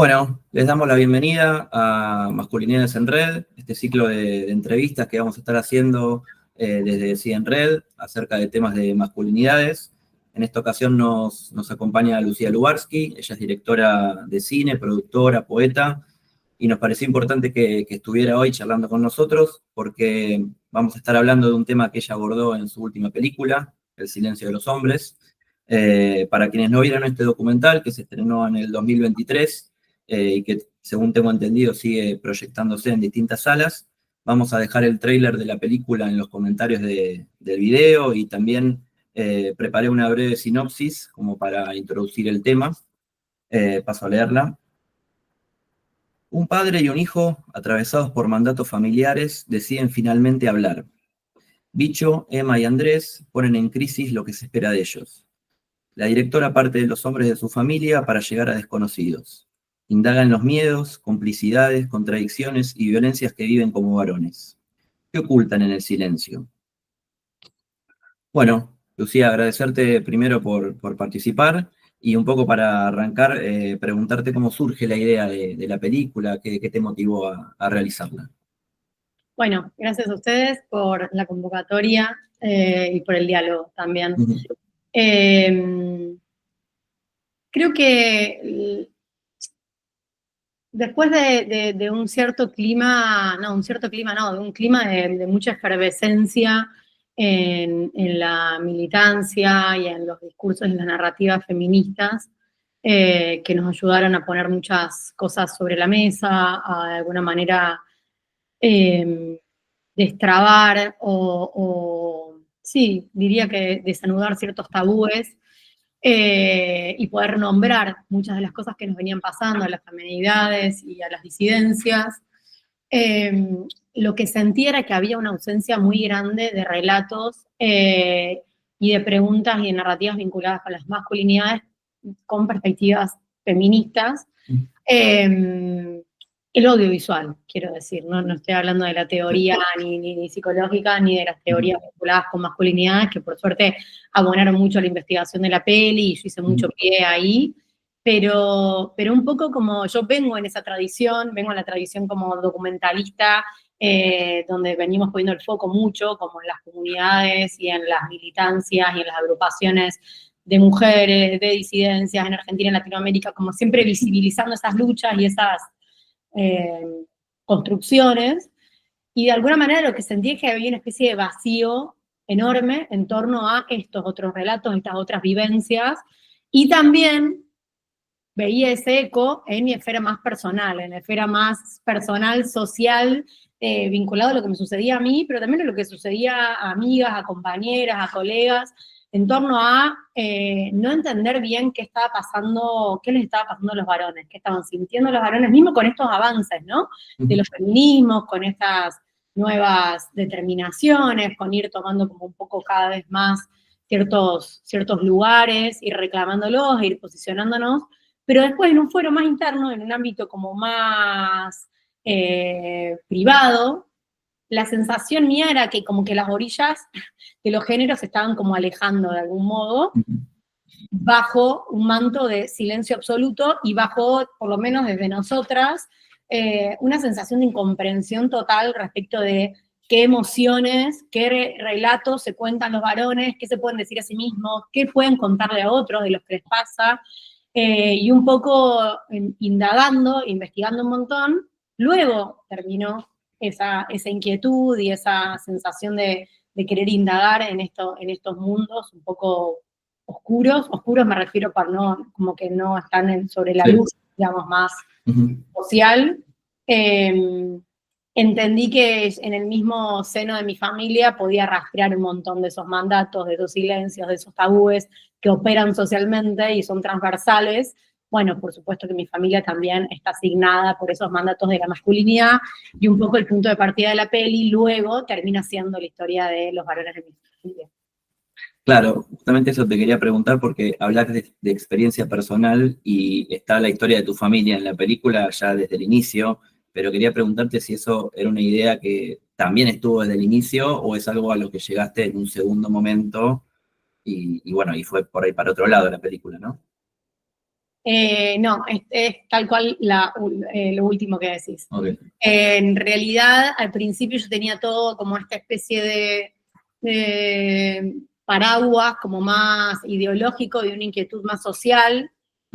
Bueno, les damos la bienvenida a Masculinidades en Red, este ciclo de entrevistas que vamos a estar haciendo desde Sí en Red acerca de temas de masculinidades. En esta ocasión nos acompaña Lucía Lubarsky, ella es directora de cine, productora, poeta, y nos pareció importante que estuviera hoy charlando con nosotros porque vamos a estar hablando de un tema que ella abordó en su última película, El silencio de los hombres. Para quienes no vieron este documental, que se estrenó en el 2023, y que, según tengo entendido, sigue proyectándose en distintas salas. Vamos a dejar el tráiler de la película en los comentarios del video y también preparé una breve sinopsis como para introducir el tema. Paso a leerla. Un padre y un hijo, atravesados por mandatos familiares, deciden finalmente hablar. Bicho, Emma y Andrés ponen en crisis lo que se espera de ellos. La directora parte de los hombres de su familia para llegar a desconocidos. Indaga en los miedos, complicidades, contradicciones y violencias que viven como varones. ¿Qué ocultan en el silencio? Bueno, Lucía, agradecerte primero por participar y un poco para arrancar, preguntarte cómo surge la idea de la película, qué te motivó a realizarla. Bueno, gracias a ustedes por la convocatoria y por el diálogo también. Creo que después de un cierto clima, de un clima de mucha efervescencia en la militancia y en los discursos y las narrativas feministas, que nos ayudaron a poner muchas cosas sobre la mesa, a de alguna manera destrabar sí, diría que desanudar ciertos tabúes y poder nombrar muchas de las cosas que nos venían pasando a las feminidades y a las disidencias. Lo que sentí era que había una ausencia muy grande de relatos y de preguntas y de narrativas vinculadas con las masculinidades con perspectivas feministas. El audiovisual, quiero decir, no estoy hablando de la teoría ni psicológica, ni de las teorías vinculadas con masculinidades, que por suerte abonaron mucho a la investigación de la peli, y yo hice mucho pie ahí, pero un poco como yo vengo en esa tradición, vengo en la tradición como documentalista, donde venimos poniendo el foco mucho, como en las comunidades y en las militancias y en las agrupaciones de mujeres, de disidencias en Argentina y en Latinoamérica, como siempre visibilizando esas luchas y esas construcciones, y de alguna manera lo que sentí es que había una especie de vacío enorme en torno a estos otros relatos, estas otras vivencias, y también veía ese eco en mi esfera más personal, en la esfera más personal, social, vinculado a lo que me sucedía a mí, pero también a lo que sucedía a amigas, a compañeras, a colegas, en torno a no entender bien qué estaba pasando, qué les estaba pasando a los varones, qué estaban sintiendo los varones, mismo con estos avances, ¿no? De los feminismos, con estas nuevas determinaciones, con ir tomando como un poco cada vez más ciertos lugares, ir reclamándolos, ir posicionándonos, pero después en un fuero más interno, en un ámbito como más privado, la sensación mía era que como que las orillas de los géneros se estaban como alejando de algún modo, bajo un manto de silencio absoluto y bajo, por lo menos desde nosotras, una sensación de incomprensión total respecto de qué emociones, qué relatos se cuentan los varones, qué se pueden decir a sí mismos, qué pueden contarle a otros de lo que les pasa, y un poco indagando, investigando un montón, luego terminó esa inquietud y esa sensación de querer indagar en estos mundos un poco oscuros me refiero para no, como que no están sobre la luz, digamos, más social. Entendí que en el mismo seno de mi familia podía rastrear un montón de esos mandatos, de esos silencios, de esos tabúes que operan socialmente y son transversales. Bueno, por supuesto que mi familia también está asignada por esos mandatos de la masculinidad, y un poco el punto de partida de la peli luego termina siendo la historia de los varones de mi familia. Claro, justamente eso te quería preguntar porque hablas de experiencia personal y está la historia de tu familia en la película ya desde el inicio, pero quería preguntarte si eso era una idea que también estuvo desde el inicio o es algo a lo que llegaste en un segundo momento y bueno, y fue por ahí para otro lado la película, ¿no? No, es tal cual lo último que decís. Okay. En realidad, al principio yo tenía todo como esta especie de paraguas como más ideológico y una inquietud más social.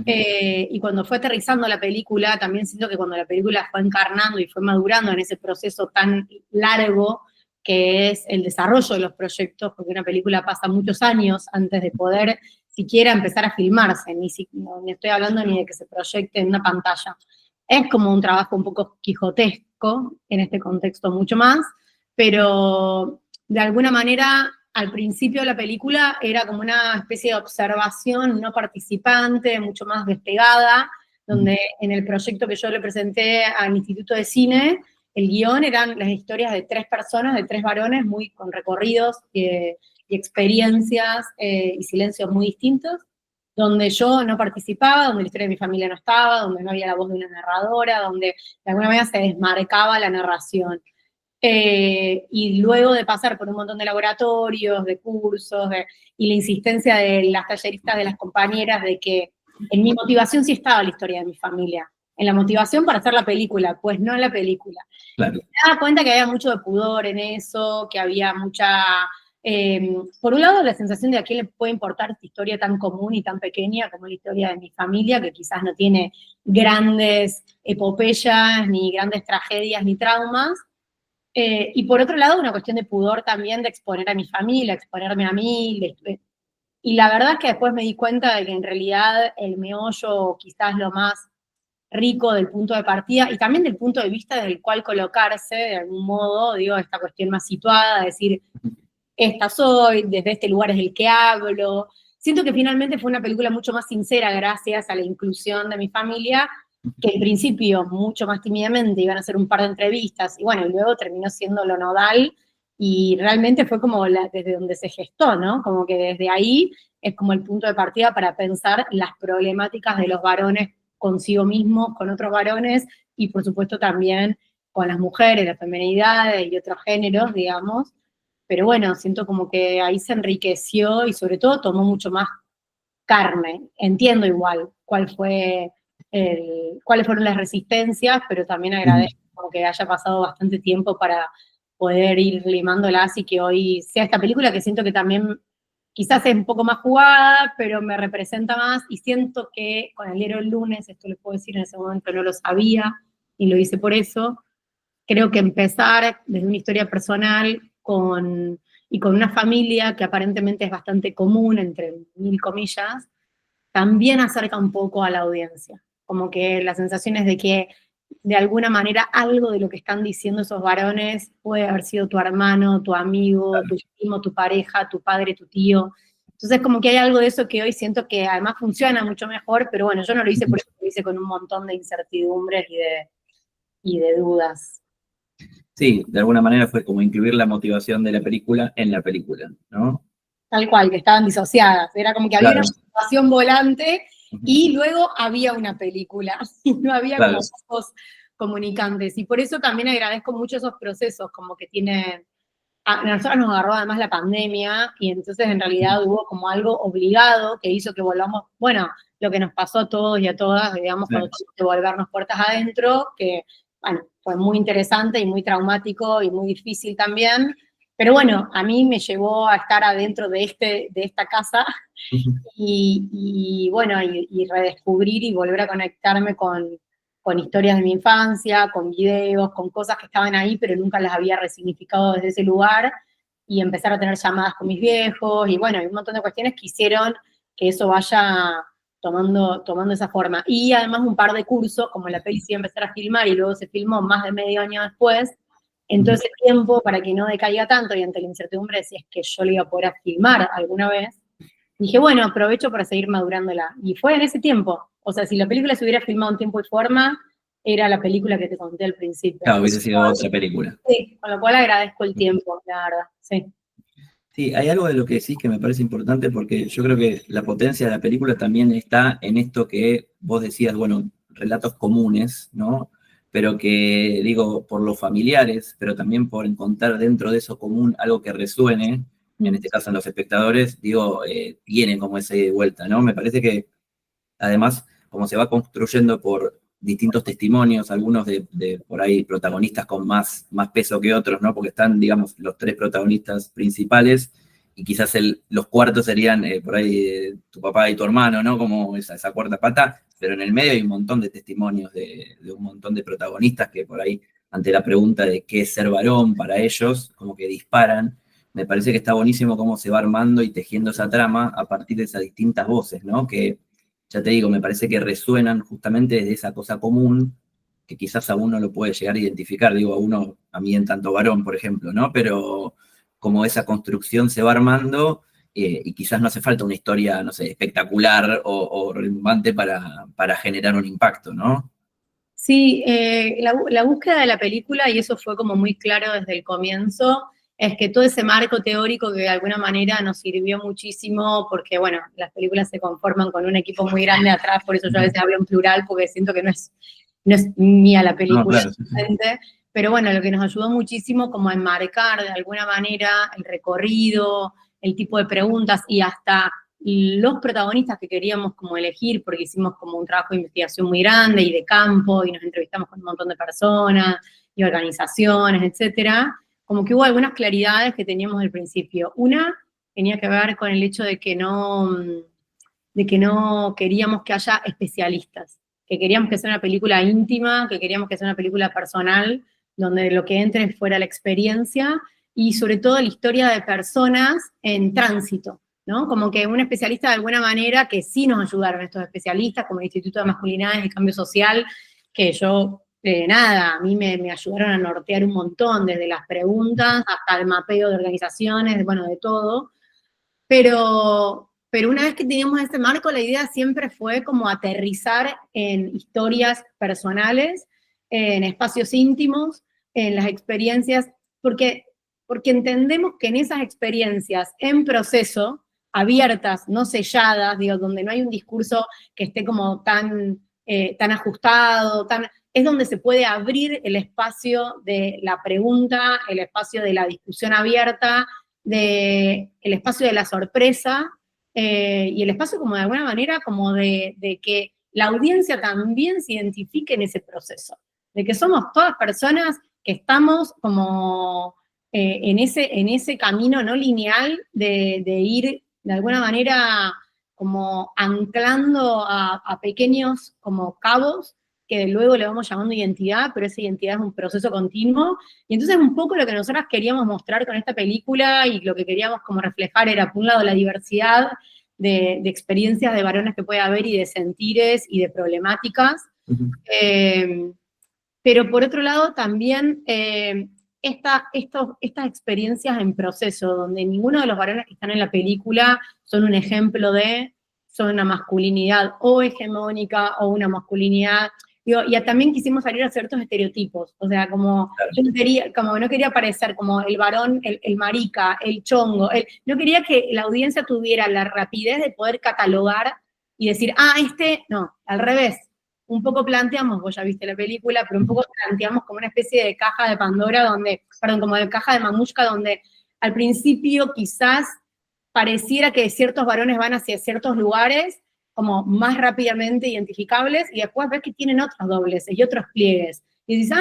Y cuando fue aterrizando la película, también siento que cuando la película fue encarnando y fue madurando en ese proceso tan largo que es el desarrollo de los proyectos, porque una película pasa muchos años antes de poder siquiera empezar a filmarse, ni estoy hablando ni de que se proyecte en una pantalla. Es como un trabajo un poco quijotesco, en este contexto mucho más, pero de alguna manera al principio de la película era como una especie de observación no participante, mucho más despegada, donde en el proyecto que yo le presenté al Instituto de Cine, el guión eran las historias de 3 personas, de 3 varones, muy con recorridos y experiencias y silencios muy distintos, donde yo no participaba, donde la historia de mi familia no estaba, donde no había la voz de una narradora, donde de alguna manera se desmarcaba la narración. Y luego de pasar por un montón de laboratorios, de cursos, y la insistencia de las talleristas, de las compañeras, de que en mi motivación sí estaba la historia de mi familia, en la motivación para hacer la película, pues no en la película. Claro. Me daba cuenta que había mucho de pudor en eso, que había mucha... por un lado, la sensación de a quién le puede importar esta historia tan común y tan pequeña como la historia de mi familia, que quizás no tiene grandes epopeyas, ni grandes tragedias, ni traumas. Y por otro lado, una cuestión de pudor también de exponer a mi familia, exponerme a mí. Y la verdad es que después me di cuenta de que en realidad el meollo, quizás lo más rico del punto de partida, y también del punto de vista del cual colocarse, de algún modo, digo, esta cuestión más situada, decir, esta soy, desde este lugar es el que hablo. Siento que finalmente fue una película mucho más sincera gracias a la inclusión de mi familia, que en principio, mucho más tímidamente, iban a hacer un par de entrevistas, y bueno, y luego terminó siendo lo nodal, y realmente fue como desde donde se gestó, ¿no? Como que desde ahí es como el punto de partida para pensar las problemáticas de los varones consigo mismos, con otros varones, y por supuesto también con las mujeres, las feminidades y otros géneros, digamos. Pero bueno, siento como que ahí se enriqueció y sobre todo tomó mucho más carne. Entiendo igual cuáles fueron las resistencias, pero también agradezco como que haya pasado bastante tiempo para poder ir limándolas y que hoy sea esta película que siento que también quizás es un poco más jugada, pero me representa más y siento que con el diario El Lunes, esto les puedo decir en ese momento no lo sabía y lo hice por eso, creo que empezar desde una historia personal y con una familia que aparentemente es bastante común, entre 1000 comillas, también acerca un poco a la audiencia. Como que la sensación es de que de alguna manera algo de lo que están diciendo esos varones puede haber sido tu hermano, tu amigo, tu primo, tu pareja, tu padre, tu tío. Entonces como que hay algo de eso que hoy siento que además funciona mucho mejor, pero bueno, yo no lo hice por eso, lo hice con un montón de incertidumbres y de dudas. Sí, de alguna manera fue como incluir la motivación de la película en la película, ¿no? Tal cual, que estaban disociadas. Era como que había una motivación volante y luego había una película. Y no había como dos comunicantes. Y por eso también agradezco mucho esos procesos, como que tiene... A nosotros nos agarró además la pandemia y entonces en realidad hubo como algo obligado que hizo que volvamos, bueno, lo que nos pasó a todos y a todas, digamos, cuando tuvimos que volvernos puertas adentro, que, bueno, fue muy interesante y muy traumático y muy difícil también, pero bueno, a mí me llevó a estar adentro de esta casa y bueno, y redescubrir y volver a conectarme con historias de mi infancia, con videos, con cosas que estaban ahí, pero nunca las había resignificado desde ese lugar, y empezar a tener llamadas con mis viejos, y bueno, hay un montón de cuestiones que hicieron que eso vaya tomando esa forma. Y además un par de cursos, como la peli se iba a empezar a filmar y luego se filmó más de medio año después, en todo ese tiempo, para que no decaiga tanto, y ante la incertidumbre de si es que yo le iba a poder filmar alguna vez, dije, bueno, aprovecho para seguir madurándola. Y fue en ese tiempo. O sea, si la película se hubiera filmado en tiempo y forma, era la película que te conté al principio. Claro, hubiese sido otra película. Sí, con lo cual agradezco el tiempo, la verdad, sí. Sí, hay algo de lo que decís que me parece importante porque yo creo que la potencia de la película también está en esto que vos decías, bueno, relatos comunes, ¿no? Pero que, digo, por los familiares, pero también por encontrar dentro de eso común algo que resuene, en este caso en los espectadores, digo, tiene como esa vuelta, ¿no? Me parece que, además, como se va construyendo por distintos testimonios, algunos de por ahí protagonistas con más peso que otros, ¿no? Porque están, digamos, los 3 protagonistas principales, y quizás los cuartos serían por ahí tu papá y tu hermano, ¿no? Como esa cuarta pata, pero en el medio hay un montón de testimonios de un montón de protagonistas que por ahí, ante la pregunta de qué es ser varón para ellos, como que disparan. Me parece que está buenísimo cómo se va armando y tejiendo esa trama a partir de esas distintas voces, ¿no? Que, ya te digo, me parece que resuenan justamente desde esa cosa común que quizás a uno lo puede llegar a identificar, digo, a mí en tanto varón, por ejemplo, ¿no? Pero como esa construcción se va armando, y quizás no hace falta una historia, no sé, espectacular o rimbombante para generar un impacto, ¿no? Sí, la búsqueda de la película, y eso fue como muy claro desde el comienzo, es que todo ese marco teórico que de alguna manera nos sirvió muchísimo, porque bueno, las películas se conforman con un equipo muy grande atrás, por eso yo a veces hablo en plural, porque siento que no es mía la No, película, claro, sí, sí. pero bueno, lo que nos ayudó muchísimo como a enmarcar de alguna manera el recorrido, el tipo de preguntas y hasta los protagonistas que queríamos como elegir, porque hicimos como un trabajo de investigación muy grande y de campo, y nos entrevistamos con un montón de personas y organizaciones, etcétera, como que hubo algunas claridades que teníamos al principio. Una tenía que ver con el hecho de que no queríamos que haya especialistas, que queríamos que sea una película íntima, que queríamos que sea una película personal, donde lo que entre fuera la experiencia y sobre todo la historia de personas en tránsito, ¿no? Como que un especialista de alguna manera, que sí nos ayudaron estos especialistas, como el Instituto de Masculinidades y Cambio Social, que yo, nada, a mí me ayudaron a nortear un montón, desde las preguntas hasta el mapeo de organizaciones, bueno, de todo, pero una vez que teníamos este marco, la idea siempre fue como aterrizar en historias personales, en espacios íntimos, en las experiencias, porque entendemos que en esas experiencias en proceso, abiertas, no selladas, digo, donde no hay un discurso que esté como tan ajustado, es donde se puede abrir el espacio de la pregunta, el espacio de la discusión abierta, el espacio de la sorpresa, y el espacio como de alguna manera como de que la audiencia también se identifique en ese proceso, de que somos todas personas que estamos como en ese camino no lineal de ir de alguna manera como anclando a pequeños como cabos que luego le vamos llamando identidad, pero esa identidad es un proceso continuo. Y entonces un poco lo que nosotras queríamos mostrar con esta película y lo que queríamos como reflejar era, por un lado, la diversidad de experiencias de varones que puede haber y de sentires y de problemáticas. Uh-huh. Pero por otro lado también estas experiencias en proceso, donde ninguno de los varones que están en la película son un ejemplo son una masculinidad o hegemónica o una masculinidad. Digo, y también quisimos salir a ciertos estereotipos, o sea, como yo no quería parecer como el varón, el marica, el chongo, no quería que la audiencia tuviera la rapidez de poder catalogar y decir, no, al revés. Un poco planteamos, vos ya viste la película, pero un poco planteamos como una especie de caja de Pandora como de caja de mamushka, donde al principio quizás pareciera que ciertos varones van hacia ciertos lugares como más rápidamente identificables, y después ves que tienen otros dobleces y otros pliegues. Y dices,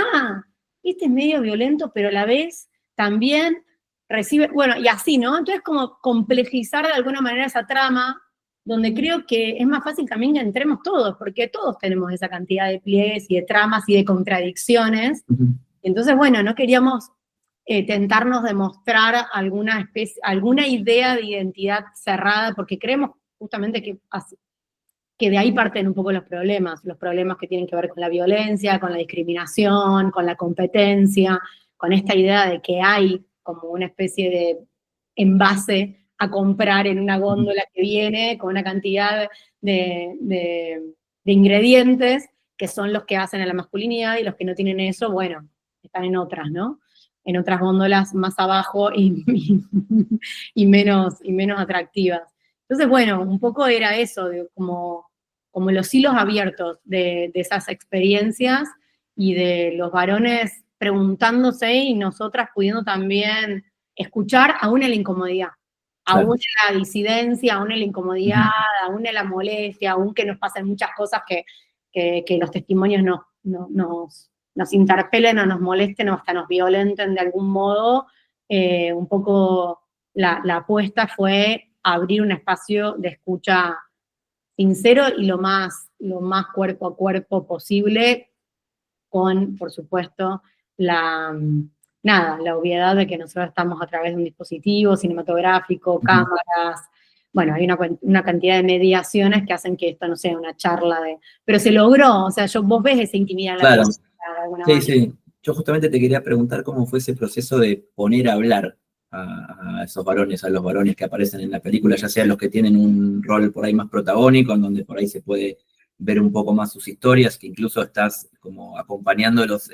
este es medio violento, pero a la vez también recibe, bueno, y así, ¿no? Entonces como complejizar de alguna manera esa trama, donde creo que es más fácil también que entremos todos, porque todos tenemos esa cantidad de pliegues y de tramas y de contradicciones. Uh-huh. Entonces, bueno, no queríamos tentarnos de mostrar alguna idea de identidad cerrada, porque creemos justamente que de ahí parten un poco los problemas que tienen que ver con la violencia, con la discriminación, con la competencia, con esta idea de que hay como una especie de envase a comprar en una góndola que viene con una cantidad de ingredientes que son los que hacen a la masculinidad, y los que no tienen eso, bueno, están en otras, ¿no? En otras góndolas más abajo y menos atractivas. Entonces, bueno, un poco era eso, como los hilos abiertos de esas experiencias y de los varones preguntándose y nosotras pudiendo también escuchar aún en la incomodidad. aún en la disidencia, aún en la incomodidad, aún en la molestia, aún que nos pasen muchas cosas que los testimonios nos interpelen o nos molesten o hasta nos violenten de algún modo. Un poco la apuesta fue abrir un espacio de escucha sincero y lo más cuerpo a cuerpo posible, con, por supuesto, la obviedad de que nosotros estamos a través de un dispositivo cinematográfico, cámaras. Bueno, hay una cantidad de mediaciones que hacen que esto no sea una charla de... Pero se logró, o sea, vos ves esa intimidad en la película de alguna manera. Sí. Yo justamente te quería preguntar cómo fue ese proceso de poner a hablar a esos varones, a los varones que aparecen en la película, ya sean los que tienen un rol por ahí más protagónico, en donde por ahí se puede ver un poco más sus historias, que incluso estás como acompañándolos,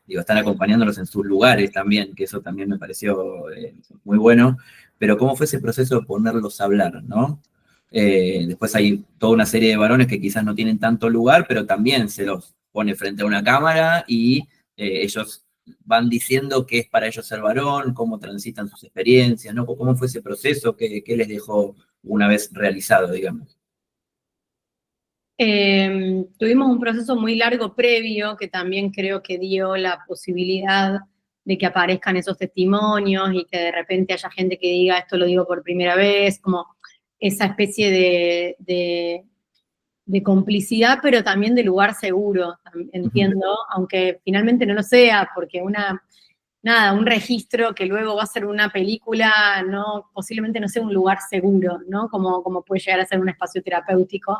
están acompañándolos en sus lugares también, que eso también me pareció muy bueno. Pero cómo fue ese proceso de ponerlos a hablar, ¿no? Después hay toda una serie de varones que quizás no tienen tanto lugar, pero también se los pone frente a una cámara y ellos van diciendo qué es para ellos ser varón, cómo transitan sus experiencias, ¿no? ¿Cómo fue ese proceso? ¿Qué les dejó una vez realizado, digamos? Tuvimos un proceso muy largo previo que también creo que dio la posibilidad de que aparezcan esos testimonios y que de repente haya gente que diga esto lo digo por primera vez, como esa especie de complicidad, pero también de lugar seguro, entiendo, aunque finalmente no lo sea, porque un registro que luego va a ser una película, posiblemente no sea un lugar seguro, ¿no? Como puede llegar a ser un espacio terapéutico.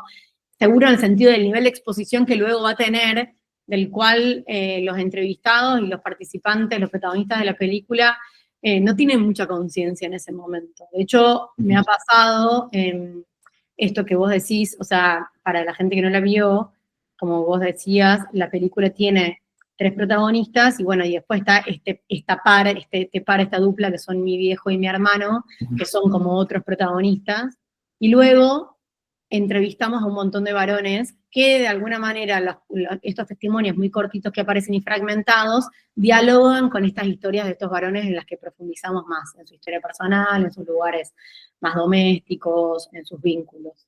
Seguro en el sentido del nivel de exposición que luego va a tener, del cual los entrevistados y los participantes, los protagonistas de la película, no tienen mucha conciencia en ese momento. De hecho, me ha pasado esto que vos decís, o sea, para la gente que no la vio, como vos decías, la película tiene 3 protagonistas, y bueno, y después está esta dupla que son mi viejo y mi hermano, que son como otros protagonistas, y luego entrevistamos a un montón de varones que de alguna manera estos testimonios muy cortitos que aparecen y fragmentados dialogan con estas historias de estos varones en las que profundizamos más, en su historia personal, en sus lugares más domésticos, en sus vínculos.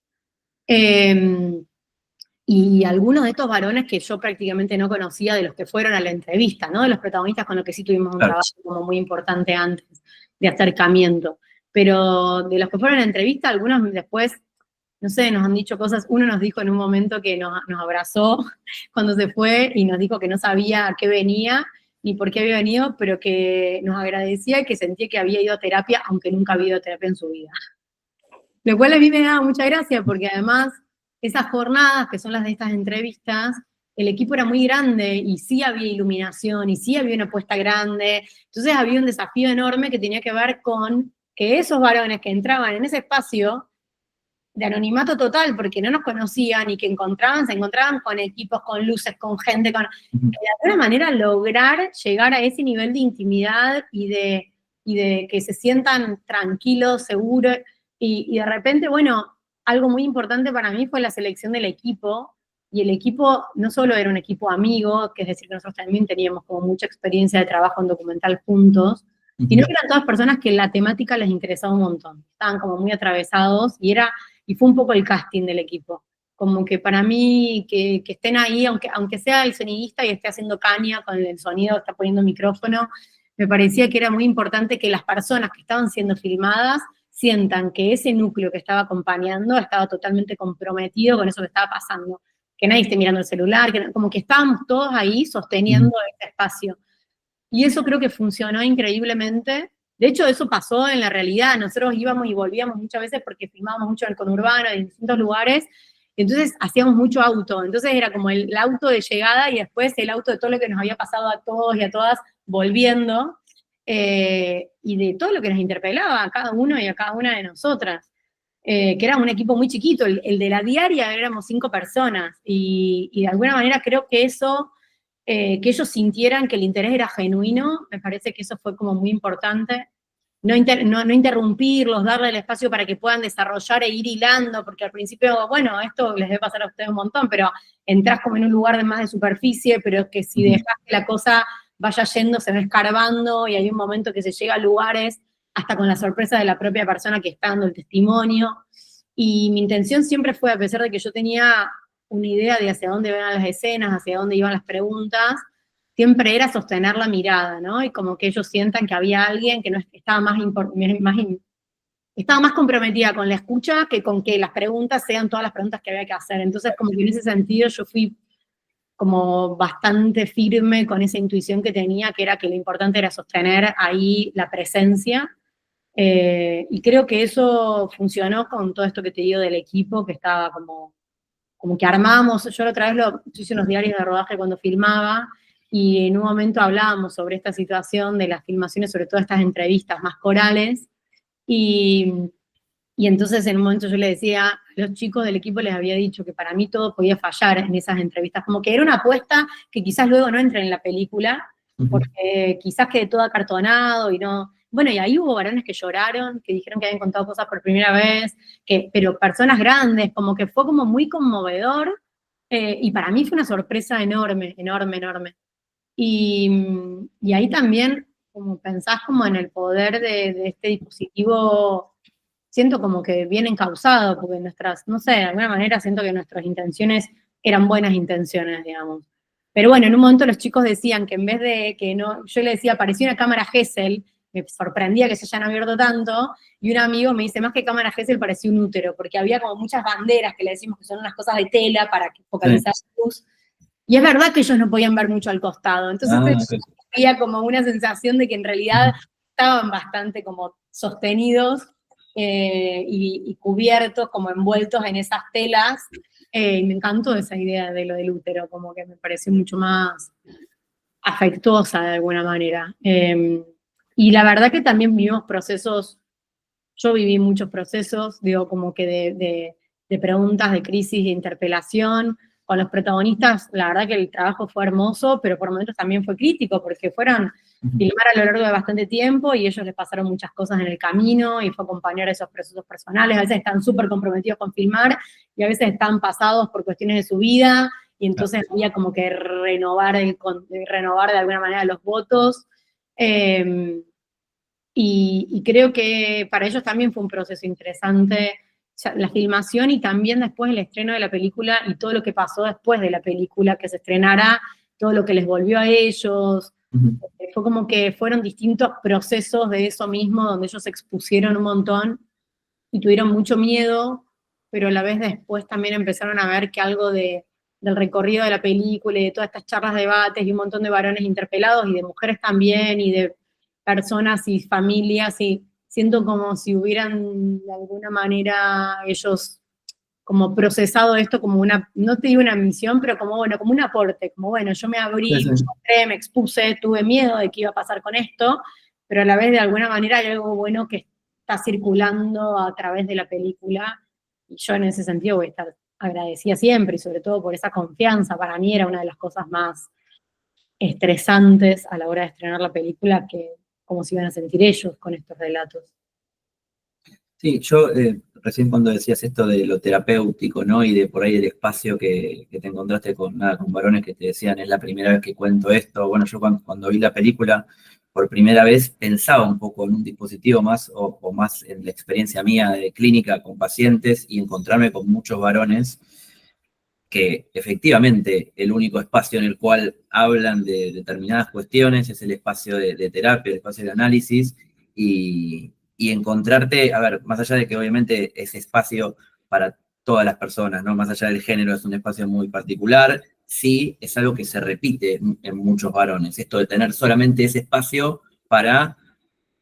Y algunos de estos varones que yo prácticamente no conocía, de los que fueron a la entrevista, ¿no? De los protagonistas con los que sí tuvimos un trabajo como muy importante antes de acercamiento. Pero de los que fueron a la entrevista, algunos después, no sé, nos han dicho cosas. Uno nos dijo en un momento que nos abrazó cuando se fue y nos dijo que no sabía a qué venía ni por qué había venido, pero que nos agradecía y que sentía que había ido a terapia, aunque nunca había ido a terapia en su vida. Lo cual a mí me da mucha gracia, porque además esas jornadas, que son las de estas entrevistas, el equipo era muy grande y sí había iluminación y sí había una apuesta grande. Entonces había un desafío enorme que tenía que ver con que esos varones que entraban en ese espacio de anonimato total, porque no nos conocían y que se encontraban con equipos, con luces, con gente, que de alguna manera lograr llegar a ese nivel de intimidad y de que se sientan tranquilos, seguros, y de repente, bueno, algo muy importante para mí fue la selección del equipo, y el equipo no solo era un equipo amigo, que es decir, que nosotros también teníamos como mucha experiencia de trabajo en documental juntos, sino que eran todas personas que la temática les interesaba un montón, estaban como muy atravesados, y fue un poco el casting del equipo. Como que para mí, que estén ahí, aunque sea el sonidista y esté haciendo caña con el sonido, está poniendo micrófono, me parecía que era muy importante que las personas que estaban siendo filmadas sientan que ese núcleo que estaba acompañando estaba totalmente comprometido con eso que estaba pasando. Que nadie esté mirando el celular, como que estábamos todos ahí sosteniendo este espacio. Y eso creo que funcionó increíblemente. De hecho, eso pasó en la realidad. Nosotros íbamos y volvíamos muchas veces porque filmábamos mucho en el conurbano, en distintos lugares, y entonces hacíamos mucho auto. Entonces era como el auto de llegada y después el auto de todo lo que nos había pasado a todos y a todas volviendo, y de todo lo que nos interpelaba a cada uno y a cada una de nosotras. Que era un equipo muy chiquito. El de la diaria éramos 5 personas, y de alguna manera creo que eso... que ellos sintieran que el interés era genuino, me parece que eso fue como muy importante. No interrumpirlos, darle el espacio para que puedan desarrollar e ir hilando, porque al principio, bueno, esto les debe pasar a ustedes un montón, pero entras como en un lugar de más de superficie, pero es que si dejas que la cosa vaya yendo, se va escarbando, y hay un momento que se llega a lugares hasta con la sorpresa de la propia persona que está dando el testimonio. Y mi intención siempre fue, a pesar de que yo tenía una idea de hacia dónde iban las escenas, hacia dónde iban las preguntas, siempre era sostener la mirada, ¿no? Y como que ellos sientan que había alguien que no estaba estaba más comprometida con la escucha que con que las preguntas sean todas las preguntas que había que hacer. Entonces, como que en ese sentido yo fui como bastante firme con esa intuición que tenía, que era que lo importante era sostener ahí la presencia. Y creo que eso funcionó con todo esto que te digo del equipo, que estaba como que armábamos, yo la otra vez yo hice unos diarios de rodaje cuando filmaba, y en un momento hablábamos sobre esta situación de las filmaciones, sobre todo estas entrevistas más corales, y entonces en un momento yo le decía, a los chicos del equipo les había dicho que para mí todo podía fallar en esas entrevistas, como que era una apuesta que quizás luego no entre en la película, porque quizás quede todo acartonado y no... Bueno, y ahí hubo varones que lloraron, que dijeron que habían contado cosas por primera vez, pero personas grandes, como que fue como muy conmovedor, y para mí fue una sorpresa enorme, enorme, enorme. Y ahí también, como pensás como en el poder de este dispositivo, siento como que bien encauzado, porque no sé, de alguna manera siento que nuestras intenciones eran buenas intenciones, digamos. Pero bueno, en un momento los chicos decían que en vez de que no, yo le decía, parecía una cámara Gesell, me sorprendía que se hayan abierto tanto, y un amigo me dice, más que cámara Gesell parecía un útero, porque había como muchas banderas que le decimos que son unas cosas de tela para focalizar la luz, y es verdad que ellos no podían ver mucho al costado, entonces había como una sensación de que en realidad estaban bastante como sostenidos y cubiertos, como envueltos en esas telas, y me encantó esa idea de lo del útero, como que me pareció mucho más afectuosa de alguna manera. Y la verdad que también vivimos procesos, yo viví muchos procesos, digo, como que de preguntas, de crisis, de interpelación. Con los protagonistas, la verdad que el trabajo fue hermoso, pero por momentos también fue crítico, porque fueron filmar a lo largo de bastante tiempo y ellos les pasaron muchas cosas en el camino y fue acompañar esos procesos personales. A veces están súper comprometidos con filmar y a veces están pasados por cuestiones de su vida y entonces había como que renovar de alguna manera los votos. Y creo que para ellos también fue un proceso interesante la filmación y también después el estreno de la película y todo lo que pasó después de la película que se estrenara, todo lo que les volvió a ellos. Fue como que fueron distintos procesos de eso mismo, donde ellos se expusieron un montón y tuvieron mucho miedo, pero a la vez después también empezaron a ver que algo del recorrido de la película y de todas estas charlas, debates y un montón de varones interpelados y de mujeres también y de personas y familias, y siento como si hubieran de alguna manera ellos como procesado esto como una, no te digo una misión, pero como, bueno, como un aporte, como, bueno, yo me abrí, me expuse, tuve miedo de qué iba a pasar con esto, pero a la vez de alguna manera hay algo bueno que está circulando a través de la película, y yo en ese sentido voy a estar agradecida siempre, y sobre todo por esa confianza. Para mí era una de las cosas más estresantes a la hora de estrenar la película, que cómo se iban a sentir ellos con estos relatos. Sí, yo recién cuando decías esto de lo terapéutico, ¿no? Y de por ahí el espacio que te encontraste con varones que te decían, es la primera vez que cuento esto. Bueno, yo cuando vi la película por primera vez pensaba un poco en un dispositivo más o más en la experiencia mía de clínica con pacientes y encontrarme con muchos varones que efectivamente el único espacio en el cual hablan de determinadas cuestiones es el espacio de terapia, el espacio de análisis, y encontrarte, a ver, más allá de que obviamente ese espacio para todas las personas, ¿no? Más allá del género es un espacio muy particular, sí es algo que se repite en muchos varones, esto de tener solamente ese espacio para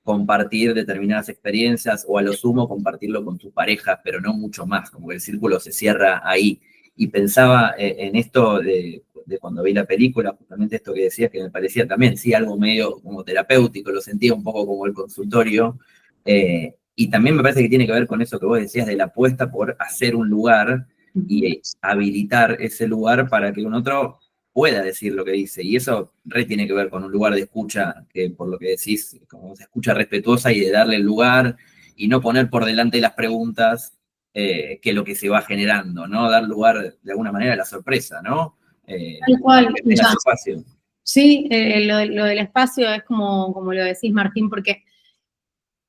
compartir determinadas experiencias o a lo sumo compartirlo con tu pareja, pero no mucho más, como que el círculo se cierra ahí. Y pensaba en esto de cuando vi la película, justamente esto que decías, que me parecía también, sí, algo medio como terapéutico, lo sentía un poco como el consultorio, y también me parece que tiene que ver con eso que vos decías de la apuesta por hacer un lugar y habilitar ese lugar para que un otro pueda decir lo que dice, y eso tiene que ver con un lugar de escucha, que por lo que decís, como se escucha respetuosa y de darle el lugar, y no poner por delante las preguntas, que lo que se va generando, ¿no? Dar lugar, de alguna manera, a la sorpresa, ¿no? Tal cual. Espacio. Sí, lo del espacio es como lo decís, Martín, porque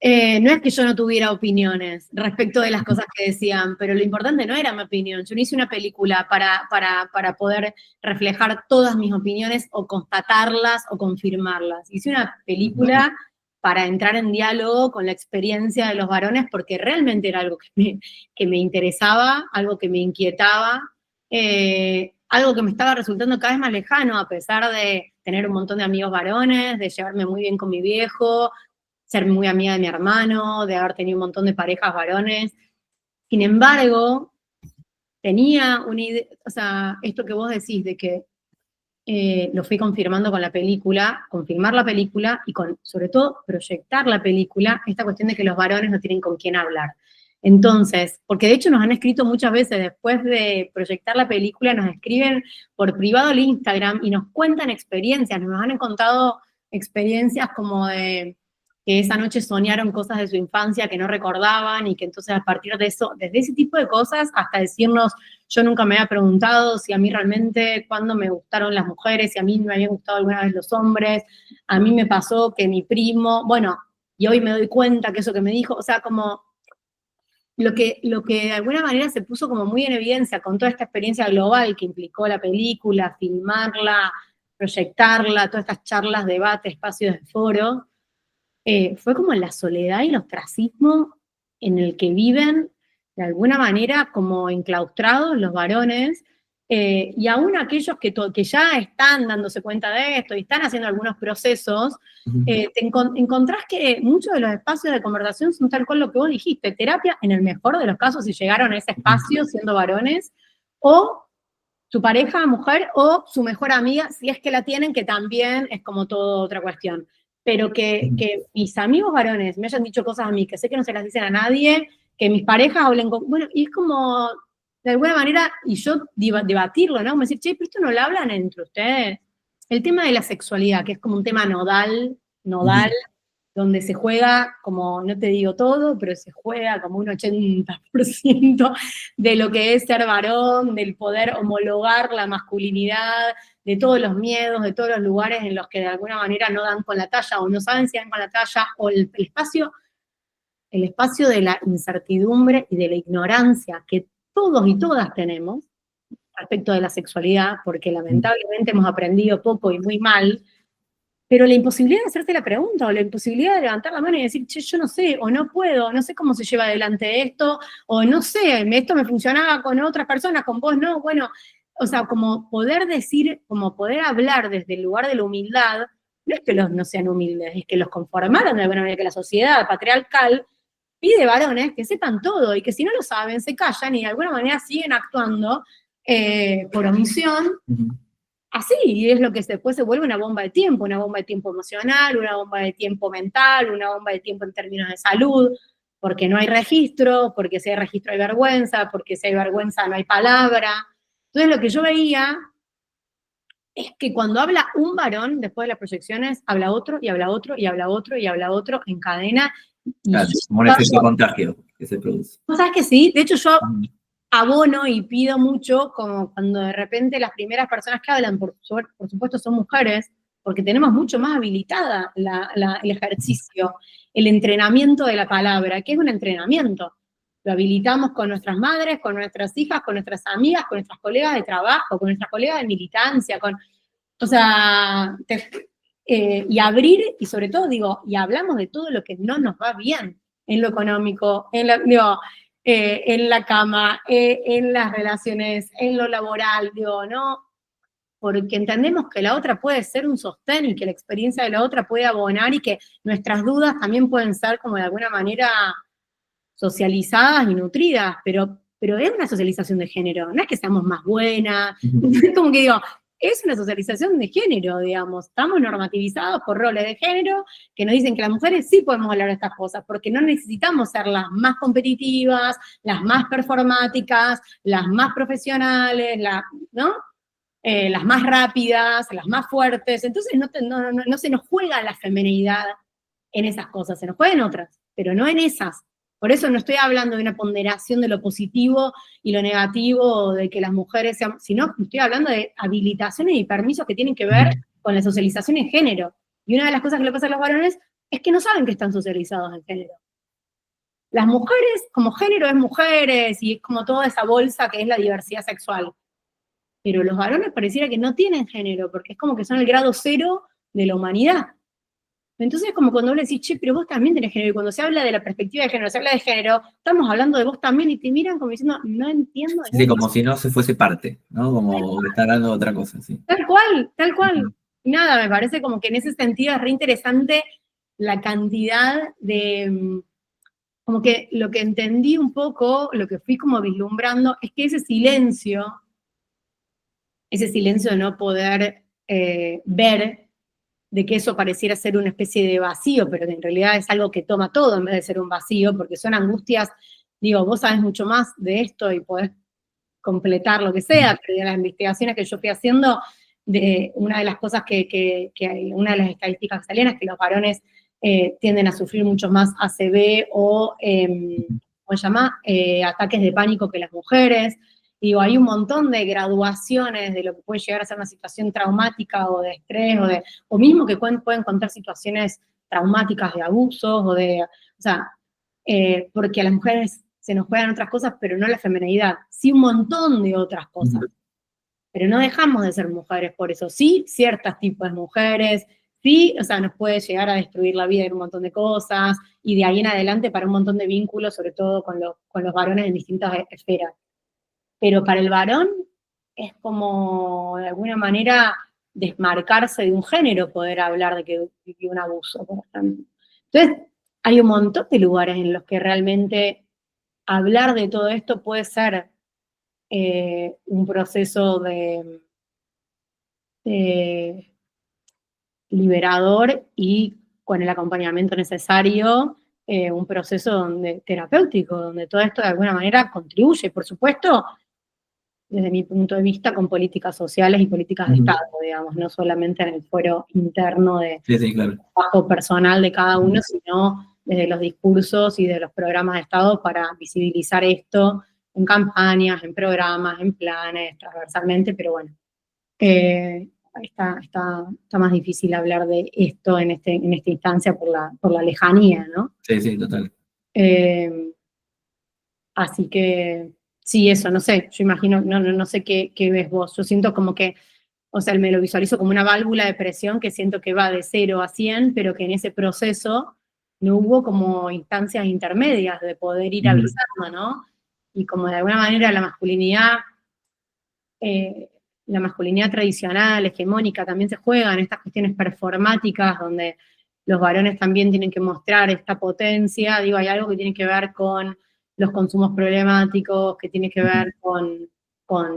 No es que yo no tuviera opiniones respecto de las cosas que decían, pero lo importante no era mi opinión. Yo no hice una película para poder reflejar todas mis opiniones o constatarlas o confirmarlas. Hice una película para entrar en diálogo con la experiencia de los varones porque realmente era algo que me interesaba, algo que me inquietaba, algo que me estaba resultando cada vez más lejano a pesar de tener un montón de amigos varones, de llevarme muy bien con mi viejo, ser muy amiga de mi hermano, de haber tenido un montón de parejas varones. Sin embargo, tenía una idea, o sea, esto que vos decís de que lo fui confirmando con la película, confirmar la película y sobre todo, proyectar la película, esta cuestión de que los varones no tienen con quién hablar. Entonces, porque de hecho nos han escrito muchas veces, después de proyectar la película, nos escriben por privado al Instagram y nos cuentan experiencias, nos han contado experiencias como de que esa noche soñaron cosas de su infancia que no recordaban y que entonces a partir de eso, desde ese tipo de cosas hasta decirnos, yo nunca me había preguntado si a mí realmente, cuándo me gustaron las mujeres, si a mí me habían gustado alguna vez los hombres, a mí me pasó que mi primo, bueno, y hoy me doy cuenta que eso que me dijo, o sea, como lo que de alguna manera se puso como muy en evidencia con toda esta experiencia global que implicó la película, filmarla, proyectarla, todas estas charlas, debates, espacios de foro, fue como la soledad y el ostracismo en el que viven, de alguna manera, como enclaustrados los varones, y aún aquellos que ya están dándose cuenta de esto y están haciendo algunos procesos, encontrás que muchos de los espacios de conversación son tal cual lo que vos dijiste, terapia en el mejor de los casos si llegaron a ese espacio siendo varones, o su pareja mujer, o su mejor amiga, si es que la tienen, que también es como toda otra cuestión. Pero que mis amigos varones me hayan dicho cosas a mí, que sé que no se las dicen a nadie, que mis parejas hablen con... Bueno, y es como, de alguna manera, y yo debatirlo, ¿no? Como decir, che, pero esto no lo hablan entre ustedes. El tema de la sexualidad, que es como un tema nodal, donde se juega, como, no te digo todo, pero se juega como un 80% de lo que es ser varón, del poder homologar la masculinidad, de todos los miedos, de todos los lugares en los que de alguna manera no dan con la talla, o no saben si dan con la talla, o el espacio de la incertidumbre y de la ignorancia que todos y todas tenemos respecto de la sexualidad, porque lamentablemente hemos aprendido poco y muy mal, pero la imposibilidad de hacerte la pregunta, o la imposibilidad de levantar la mano y decir, che, yo no sé, o no puedo, no sé cómo se lleva adelante esto, o no sé, esto me funcionaba con otras personas, con vos no, bueno, o sea, como poder decir, como poder hablar desde el lugar de la humildad, no es que los no sean humildes, es que los conformaron de alguna manera, que la sociedad patriarcal pide varones que sepan todo, y que si no lo saben, se callan y de alguna manera siguen actuando por omisión, así, y es lo que después se vuelve una bomba de tiempo emocional, una bomba de tiempo mental, una bomba de tiempo en términos de salud, porque no hay registro, porque si hay registro hay vergüenza, porque si hay vergüenza no hay palabra. Entonces lo que yo veía es que cuando habla un varón, después de las proyecciones, habla otro, y habla otro, y habla otro, y habla otro, en cadena. Claro, como un efecto contagio que se produce. ¿Vos sabés que sí? De hecho yo abono y pido mucho, como cuando de repente las primeras personas que hablan, por supuesto son mujeres, porque tenemos mucho más habilitada el ejercicio, el entrenamiento de la palabra, que es un entrenamiento. Lo habilitamos con nuestras madres, con nuestras hijas, con nuestras amigas, con nuestras colegas de trabajo, con nuestras colegas de militancia, o sea, y abrir, y sobre todo digo, y hablamos de todo lo que no nos va bien, en lo económico, en la cama, en las relaciones, en lo laboral, digo, ¿no? Porque entendemos que la otra puede ser un sostén y que la experiencia de la otra puede abonar y que nuestras dudas también pueden ser como de alguna manera socializadas y nutridas, pero es una socialización de género, no es que seamos más buenas, es como que digo, es una socialización de género, digamos, estamos normativizados por roles de género que nos dicen que las mujeres sí podemos hablar de estas cosas, porque no necesitamos ser las más competitivas, las más performáticas, las más profesionales, ¿no? Las más rápidas, las más fuertes, entonces no se nos juega la femenidad en esas cosas, se nos juega en otras, pero no en esas. Por eso no estoy hablando de una ponderación de lo positivo y lo negativo, de que las mujeres sean, sino estoy hablando de habilitaciones y permisos que tienen que ver con la socialización en género. Y una de las cosas que le pasa a los varones es que no saben que están socializados en género. Las mujeres, como género es mujeres, y es como toda esa bolsa que es la diversidad sexual. Pero los varones pareciera que no tienen género, porque es como que son el grado cero de la humanidad. Entonces es como cuando vos le decís, che, pero vos también tenés género, y cuando se habla de la perspectiva de género, se habla de género, estamos hablando de vos también, y te miran como diciendo, no entiendo. Sí, como si no se fuese parte, ¿no? Como que está hablando de otra cosa, sí. Tal cual, tal cual. Y nada, me parece como que en ese sentido es re interesante la cantidad de, como que lo que entendí un poco, lo que fui como vislumbrando, es que ese silencio de no poder ver, de que eso pareciera ser una especie de vacío, pero que en realidad es algo que toma todo en vez de ser un vacío, porque son angustias, digo, vos sabés mucho más de esto y podés completar lo que sea, pero de las investigaciones que yo fui haciendo, de una de las cosas una de las estadísticas que salían es que los varones tienden a sufrir mucho más ACV o, ¿cómo se llama? Ataques de pánico que las mujeres. Digo, hay un montón de graduaciones de lo que puede llegar a ser una situación traumática o de estrés, o mismo que pueden contar situaciones traumáticas de abusos, o sea, porque a las mujeres se nos juegan otras cosas, pero no la feminidad, sí un montón de otras cosas. Pero no dejamos de ser mujeres por eso. Sí, ciertos tipos de mujeres, sí, o sea, nos puede llegar a destruir la vida en un montón de cosas, y de ahí en adelante para un montón de vínculos, sobre todo con los varones en distintas esferas. Pero para el varón es como, de alguna manera, desmarcarse de un género poder hablar de que un abuso, por ejemplo. Entonces, hay un montón de lugares en los que realmente hablar de todo esto puede ser un proceso de liberador y con el acompañamiento necesario, un proceso terapéutico, donde todo esto de alguna manera contribuye, por supuesto, desde mi punto de vista, con políticas sociales y políticas de Estado, digamos, no solamente en el fuero interno de trabajo personal de cada uno, sino desde los discursos y de los programas de Estado para visibilizar esto en campañas, en programas, en planes, transversalmente, pero bueno, está más difícil hablar de esto en esta instancia por la lejanía, ¿no? Sí, sí, total. Así que, sí, eso, no sé, yo imagino, no sé qué ves vos. Yo siento como que, o sea, me lo visualizo como una válvula de presión que siento que va de 0 a 100, pero que en ese proceso no hubo como instancias intermedias de poder ir avisando, ¿no? Y como de alguna manera la masculinidad tradicional, hegemónica, también se juega en estas cuestiones performáticas donde los varones también tienen que mostrar esta potencia. Digo, hay algo que tiene que ver con los consumos problemáticos, que tiene que ver con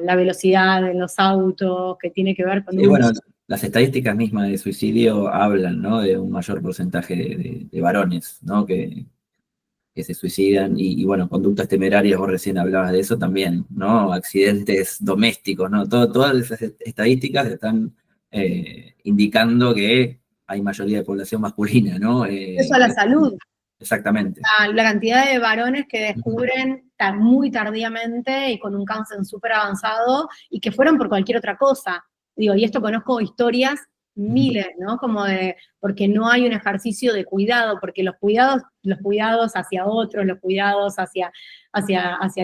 la velocidad en los autos, que tiene que ver con... Sí, bueno, las estadísticas mismas de suicidio hablan, ¿no? De un mayor porcentaje de varones, ¿no? Que se suicidan, y bueno, conductas temerarias, vos recién hablabas de eso también, ¿no? Accidentes domésticos, ¿no? Todas esas estadísticas están indicando que hay mayoría de población masculina, ¿no? Eso a la salud. Exactamente. La cantidad de varones que descubren muy tardíamente y con un cáncer súper avanzado y que fueron por cualquier otra cosa. Digo, y esto conozco historias miles, ¿no? Como porque no hay un ejercicio de cuidado, porque los cuidados hacia otros, los cuidados hacia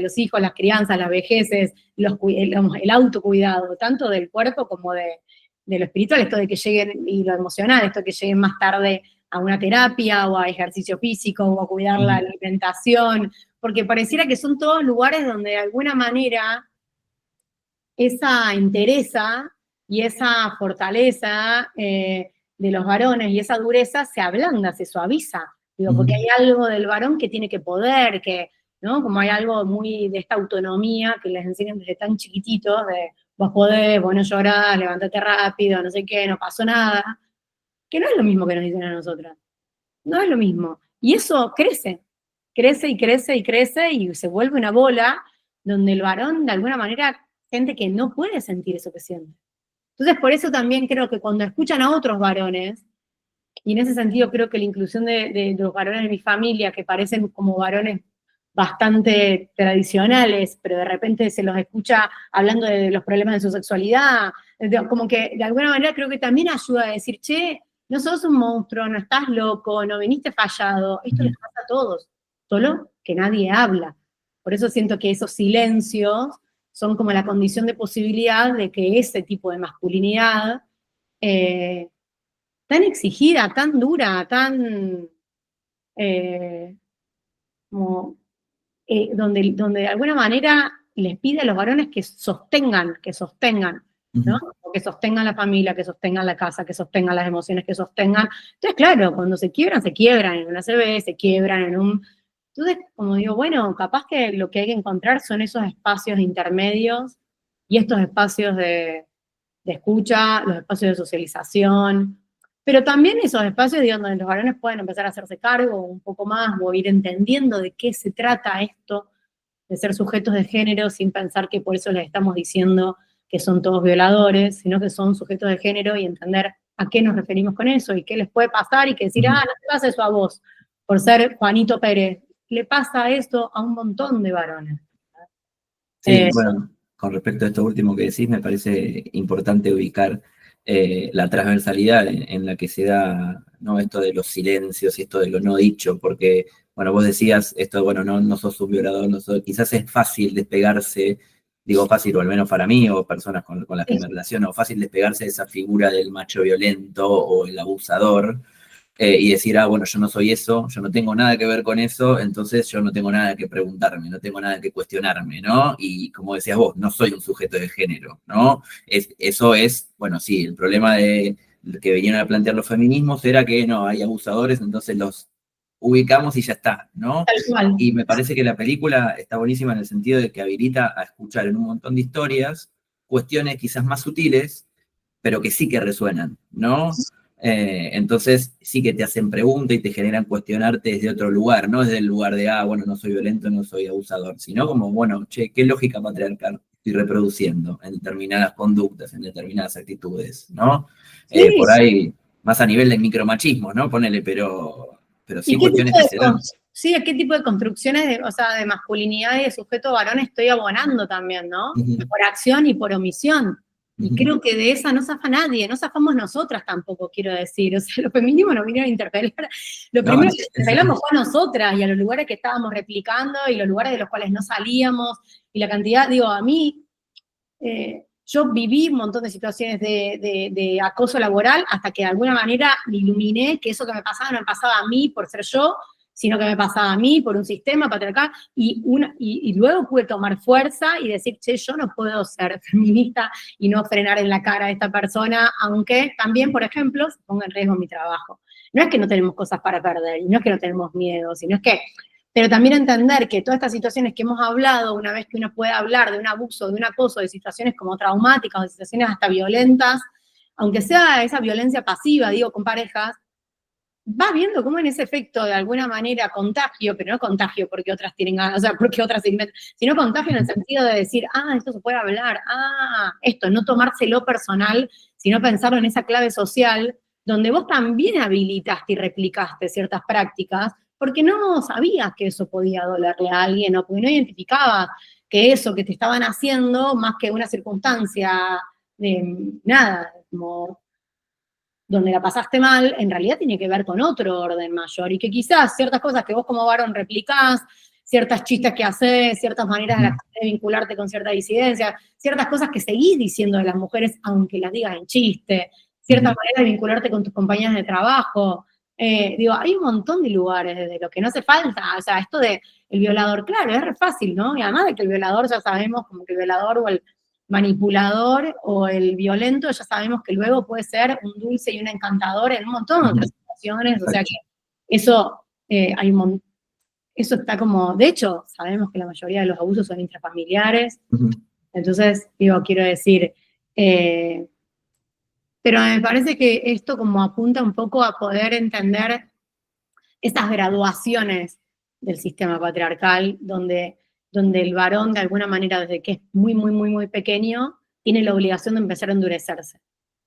los hijos, las crianzas, las vejeces, el autocuidado, tanto del cuerpo como de lo espiritual, esto de que lleguen, y lo emocional, esto de que lleguen más tarde a una terapia o a ejercicio físico o a cuidar la alimentación, porque pareciera que son todos lugares donde de alguna manera esa entereza y esa fortaleza de los varones y esa dureza se ablanda, se suaviza. Digo, porque hay algo del varón que tiene que poder, ¿no? Como hay algo muy de esta autonomía que les enseñan desde tan chiquititos, de vos podés, vos no llorás, levántate rápido, no sé qué, no pasó nada, que no es lo mismo que nos dicen a nosotras. No es lo mismo. Y eso crece y crece y crece y se vuelve una bola donde el varón, de alguna manera, gente que no puede sentir eso que siente. Entonces, por eso también creo que cuando escuchan a otros varones, y en ese sentido creo que la inclusión de los varones de mi familia, que parecen como varones bastante tradicionales, pero de repente se los escucha hablando de los problemas de su sexualidad, como que de alguna manera creo que también ayuda a decir, che, no sos un monstruo, no estás loco, no viniste fallado, esto les pasa a todos, solo que nadie habla. Por eso siento que esos silencios son como la condición de posibilidad de que ese tipo de masculinidad tan exigida, tan dura, tan como, donde de alguna manera les pide a los varones que sostengan, ¿no? Que sostengan la familia, que sostengan la casa, que sostengan las emociones, que sostengan. Entonces, claro, cuando se quiebran en una CB, se quiebran en un... Entonces, como digo, bueno, capaz que lo que hay que encontrar son esos espacios intermedios y estos espacios de escucha, los espacios de socialización, pero también esos espacios, digo, donde los varones pueden empezar a hacerse cargo un poco más o ir entendiendo de qué se trata esto de ser sujetos de género sin pensar que por eso les estamos diciendo que son todos violadores, sino que son sujetos de género y entender a qué nos referimos con eso y qué les puede pasar y que decir, no te pasa eso a vos por ser Juanito Pérez. Le pasa esto a un montón de varones. Sí, bueno, con respecto a esto último que decís, me parece importante ubicar la transversalidad en la que se da, ¿no? Esto de los silencios y esto de lo no dicho, porque, bueno, vos decías esto, bueno, no sos un violador, quizás es fácil despegarse, digo fácil, o al menos para mí, o personas con las que me relaciono, fácil despegarse de esa figura del macho violento o el abusador, y decir, bueno, yo no soy eso, yo no tengo nada que ver con eso, entonces yo no tengo nada que preguntarme, no tengo nada que cuestionarme, ¿no? Y como decías vos, no soy un sujeto de género, ¿no? Eso es, bueno, sí, el problema que vinieron a plantear los feminismos era que no, hay abusadores, entonces los ubicamos y ya está, ¿no? Tal cual. Y me parece que la película está buenísima en el sentido de que habilita a escuchar en un montón de historias cuestiones quizás más sutiles, pero que sí que resuenan, ¿no? Entonces sí que te hacen preguntas y te generan cuestionarte desde otro lugar, no desde el lugar de, bueno, no soy violento, no soy abusador, sino como, bueno, che, ¿qué lógica patriarcal estoy reproduciendo en determinadas conductas, en determinadas actitudes, ¿no? Sí. Por ahí, más a nivel de micromachismo, ¿no? Ponele, pero sí cuestiones que se dan. Sí, ¿a qué tipo de construcciones de masculinidad y de sujeto varón estoy abonando también, ¿no? Por acción y por omisión. Y creo que de esa no zafa nadie, no zafamos nosotras tampoco, quiero decir. O sea, los feminismos nos vinieron a interpelar. Lo primero que interpelamos fue a nosotras y a los lugares que estábamos replicando y los lugares de los cuales no salíamos. Y la cantidad, digo, a mí, yo viví un montón de situaciones de acoso laboral hasta que de alguna manera me iluminé que eso que me pasaba no me pasaba a mí por ser yo, sino que me pasaba a mí por un sistema patriarcal, y luego pude tomar fuerza y decir, che, yo no puedo ser feminista y no frenar en la cara a esta persona, aunque también, por ejemplo, se ponga en riesgo mi trabajo. No es que no tenemos cosas para perder, y no es que no tenemos miedo, sino es que, pero también entender que todas estas situaciones que hemos hablado, una vez que uno puede hablar de un abuso, de un acoso, de situaciones como traumáticas, o de situaciones hasta violentas, aunque sea esa violencia pasiva, digo, con parejas, va viendo cómo en ese efecto, de alguna manera, contagio, pero no contagio porque otras tienen ganas, o sea, porque otras inventan, sino contagio en el sentido de decir, esto se puede hablar, esto, no tomárselo personal, sino pensarlo en esa clave social, donde vos también habilitaste y replicaste ciertas prácticas, porque no sabías que eso podía dolerle a alguien, o porque no identificabas que eso que te estaban haciendo, más que una circunstancia de nada, como donde la pasaste mal, en realidad tiene que ver con otro orden mayor, y que quizás ciertas cosas que vos como varón replicás, ciertas chistes que haces, ciertas maneras de vincularte con cierta disidencia, ciertas cosas que seguís diciendo de las mujeres, aunque las digas en chiste, ciertas maneras de vincularte con tus compañeras de trabajo. Digo, hay un montón de lugares desde lo que no hace falta, o sea, esto de el violador, claro, es re fácil, ¿no? Y además de que el violador ya sabemos como que el violador o el manipulador o el violento, ya sabemos que luego puede ser un dulce y un encantador en un montón de otras situaciones, o sea que eso, eso está como, de hecho, sabemos que la mayoría de los abusos son intrafamiliares, entonces, digo, quiero decir, pero me parece que esto como apunta un poco a poder entender estas graduaciones del sistema patriarcal, donde el varón, de alguna manera, desde que es muy, muy, muy, muy pequeño, tiene la obligación de empezar a endurecerse.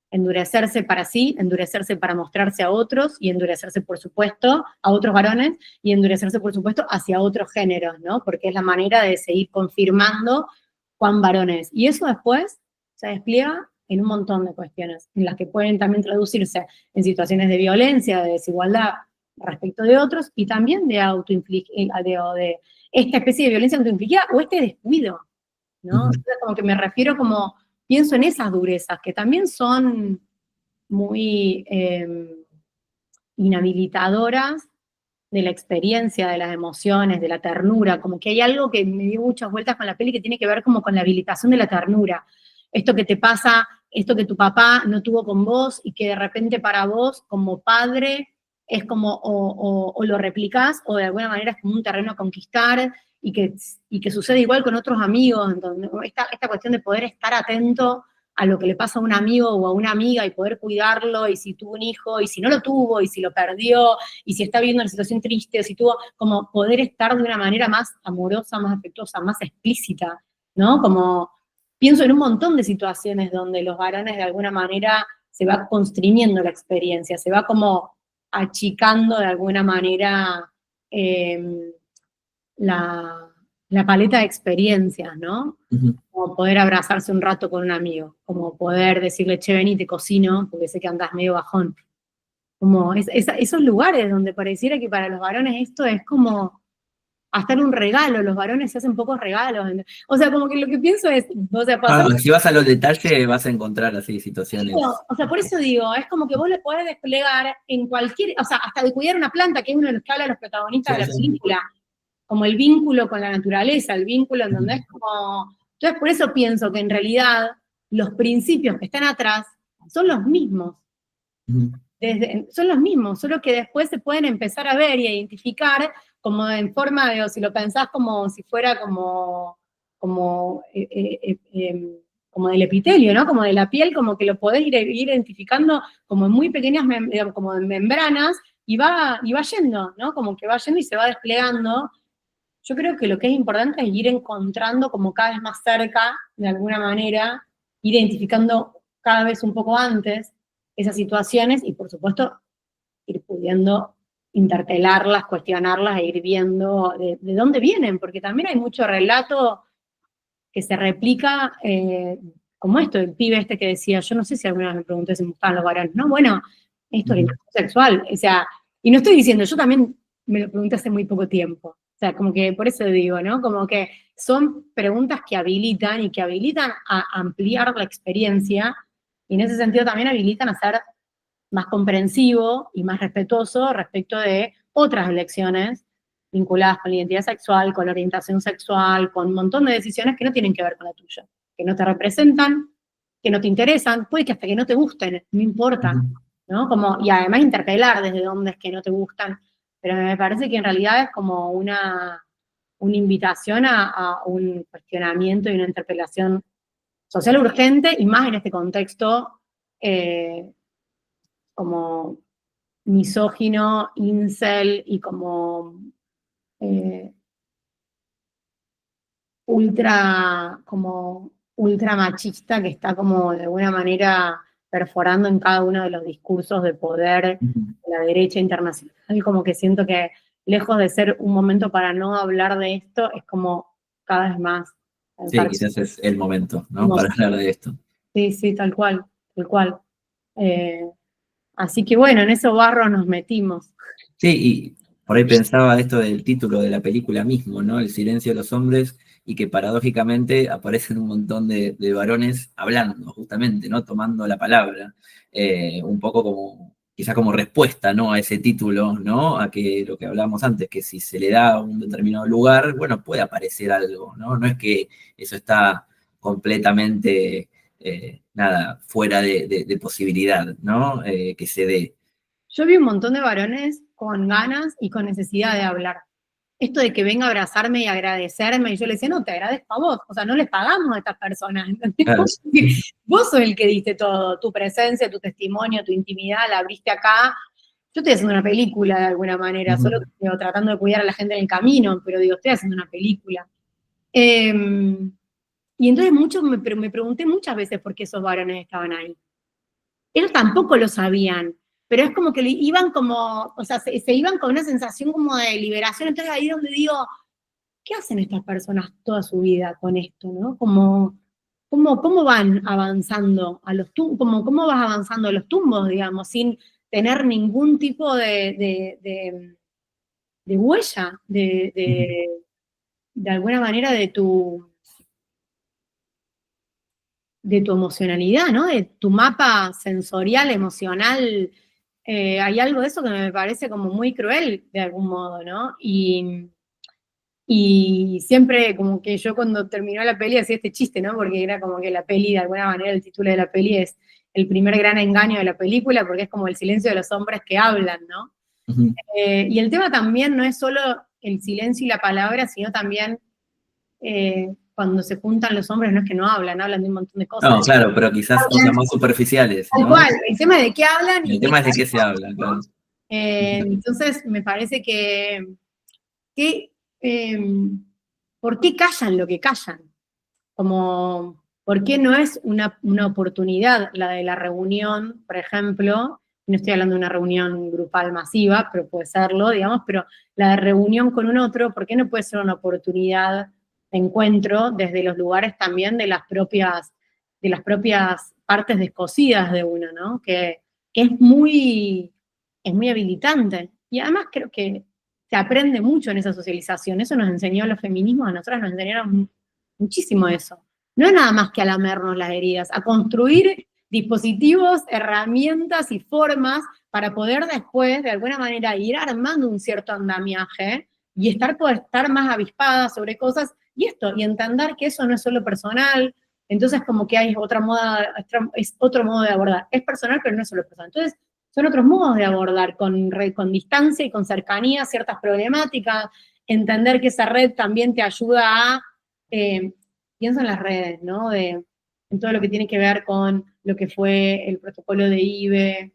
Endurecerse para sí, endurecerse para mostrarse a otros, y endurecerse, por supuesto, a otros varones, y endurecerse, por supuesto, hacia otros géneros, ¿no? Porque es la manera de seguir confirmando cuán varón es. Y eso después se despliega en un montón de cuestiones, en las que pueden también traducirse en situaciones de violencia, de desigualdad respecto de otros, y también de de esta especie de violencia autoinfligida o este descuido, ¿no? Yo como que me refiero como, pienso en esas durezas, que también son muy inhabilitadoras de la experiencia, de las emociones, de la ternura, como que hay algo que me dio muchas vueltas con la peli que tiene que ver como con la habilitación de la ternura. Esto que te pasa, esto que tu papá no tuvo con vos y que de repente para vos como padre es como o lo replicás o de alguna manera es como un terreno a conquistar y que sucede igual con otros amigos. Entonces, esta cuestión de poder estar atento a lo que le pasa a un amigo o a una amiga y poder cuidarlo, y si tuvo un hijo, y si no lo tuvo, y si lo perdió, y si está viviendo una situación triste, o si tuvo, como poder estar de una manera más amorosa, más afectuosa, más explícita, ¿no? Como pienso en un montón de situaciones donde los varones de alguna manera se va constriñendo la experiencia, se va como achicando de alguna manera la paleta de experiencias, ¿no? Como poder abrazarse un rato con un amigo, como poder decirle, che, vení, te cocino, porque sé que andás medio bajón. Como esos lugares donde pareciera que para los varones esto es como hasta un regalo, los varones se hacen pocos regalos. O sea, como que lo que pienso es, o sea, pasar... Si vas a los detalles vas a encontrar así situaciones. O sea, por eso digo, es como que vos le podés desplegar en cualquier, o sea, hasta de cuidar una planta, que es uno de los que habla los protagonistas de la película, como el vínculo con la naturaleza, el vínculo en donde es como... Entonces, por eso pienso que en realidad los principios que están atrás son los mismos. Son los mismos, solo que después se pueden empezar a ver y a identificar como en forma de, o si lo pensás como si fuera como del epitelio, ¿no? Como de la piel, como que lo podés ir identificando como en muy pequeñas, como en membranas, y va yendo, ¿no? Como que va yendo y se va desplegando. Yo creo que lo que es importante es ir encontrando como cada vez más cerca, de alguna manera, ir identificando cada vez un poco antes esas situaciones y, por supuesto, ir pudiendo interpelarlas, cuestionarlas e ir viendo de dónde vienen, porque también hay mucho relato que se replica, como esto, el pibe este que decía, yo no sé si alguna vez me pregunté si me gustaban los varones, no, bueno, esto es sexual, o sea, y no estoy diciendo, yo también me lo pregunté hace muy poco tiempo, o sea, como que por eso digo, ¿no? Como que son preguntas que habilitan y que habilitan a ampliar la experiencia, y en ese sentido también habilitan a ser más comprensivo y más respetuoso respecto de otras elecciones vinculadas con la identidad sexual, con la orientación sexual, con un montón de decisiones que no tienen que ver con la tuya, que no te representan, que no te interesan, puede que hasta que no te gusten, no importa, ¿no? Como, y además interpelar desde dónde es que no te gustan, pero me parece que en realidad es como una invitación a un cuestionamiento y una interpelación social urgente, y más en este contexto como misógino, incel y como ultra machista, que está como de alguna manera perforando en cada uno de los discursos de poder de la derecha internacional. Como que siento que lejos de ser un momento para no hablar de esto, es como cada vez más. Sí, quizás es el momento, ¿no? Para hablar de esto. Sí, sí, tal cual, tal cual. Así que bueno, en esos barros nos metimos. Sí, y por ahí pensaba esto del título de la película mismo, ¿no? El silencio de los hombres, y que paradójicamente aparecen un montón de varones hablando, justamente, ¿no? Tomando la palabra, un poco como, quizás como respuesta, ¿no? A ese título, ¿no? A que lo que hablábamos antes, que si se le da un determinado lugar, bueno, puede aparecer algo, ¿no? No es que eso está completamente, nada, fuera de posibilidad, ¿no? Que se dé. Yo vi un montón de varones con ganas y con necesidad de hablar. Esto de que venga a abrazarme y agradecerme, y yo le decía, no, te agradezco a vos, o sea, no les pagamos a estas personas, ¿entendés? Claro. Vos sos el que diste todo, tu presencia, tu testimonio, tu intimidad, la abriste acá. Yo estoy haciendo una película de alguna manera, solo digo, tratando de cuidar a la gente en el camino, pero digo, estoy haciendo una película. Y entonces me pregunté muchas veces por qué esos varones estaban ahí. Ellos tampoco lo sabían, pero es como que iban como, o sea, se iban con una sensación como de liberación. Entonces ahí es donde digo, ¿qué hacen estas personas toda su vida con esto, no? Como, cómo van avanzando a los tumbos, cómo vas avanzando a los tumbos, digamos, sin tener ningún tipo de huella, de alguna manera de tu emocionalidad, ¿no? De tu mapa sensorial, emocional. Hay algo de eso que me parece como muy cruel, de algún modo, ¿no? Y siempre como que yo cuando terminó la peli hacía este chiste, ¿no? Porque era como que la peli, de alguna manera, el título de la peli es el primer gran engaño de la película, porque es como el silencio de los hombres que hablan, ¿no? Y el tema también no es solo el silencio y la palabra, sino también cuando se juntan los hombres no es que no hablan, hablan de un montón de cosas. No, claro, pero quizás cosas más superficiales, Tal ¿no? cual, el tema es de qué hablan. El tema es de qué se habla, claro. Entonces me parece que ¿por qué callan lo que callan? Como, ¿por qué no es una oportunidad la de la reunión, por ejemplo? No estoy hablando de una reunión grupal masiva, pero puede serlo, digamos, pero la de reunión con un otro, ¿por qué no puede ser una oportunidad de encuentro desde los lugares también de las propias partes descosidas de uno, ¿no? Que es muy habilitante. Y además creo que se aprende mucho en esa socialización. Eso nos enseñó los feminismos, a nosotras nos enseñaron muchísimo eso. No es nada más que a lamernos las heridas, a construir dispositivos, herramientas y formas para poder después, de alguna manera, ir armando un cierto andamiaje y poder estar más avispada sobre cosas y entender que eso no es solo personal. Entonces como que hay es otro modo de abordar. Es personal, pero no es solo personal. Entonces son otros modos de abordar con distancia y con cercanía ciertas problemáticas, entender que esa red también te ayuda a, pienso en las redes, ¿no? En todo lo que tiene que ver con lo que fue el protocolo de IBE,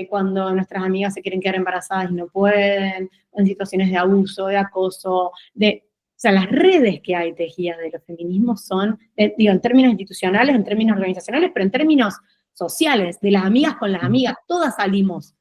cuando nuestras amigas se quieren quedar embarazadas y no pueden, en situaciones de abuso, de acoso, o sea, las redes que hay tejidas de los feminismos son, digo, en términos institucionales, en términos organizacionales, pero en términos sociales, de las amigas con las amigas, todas salimos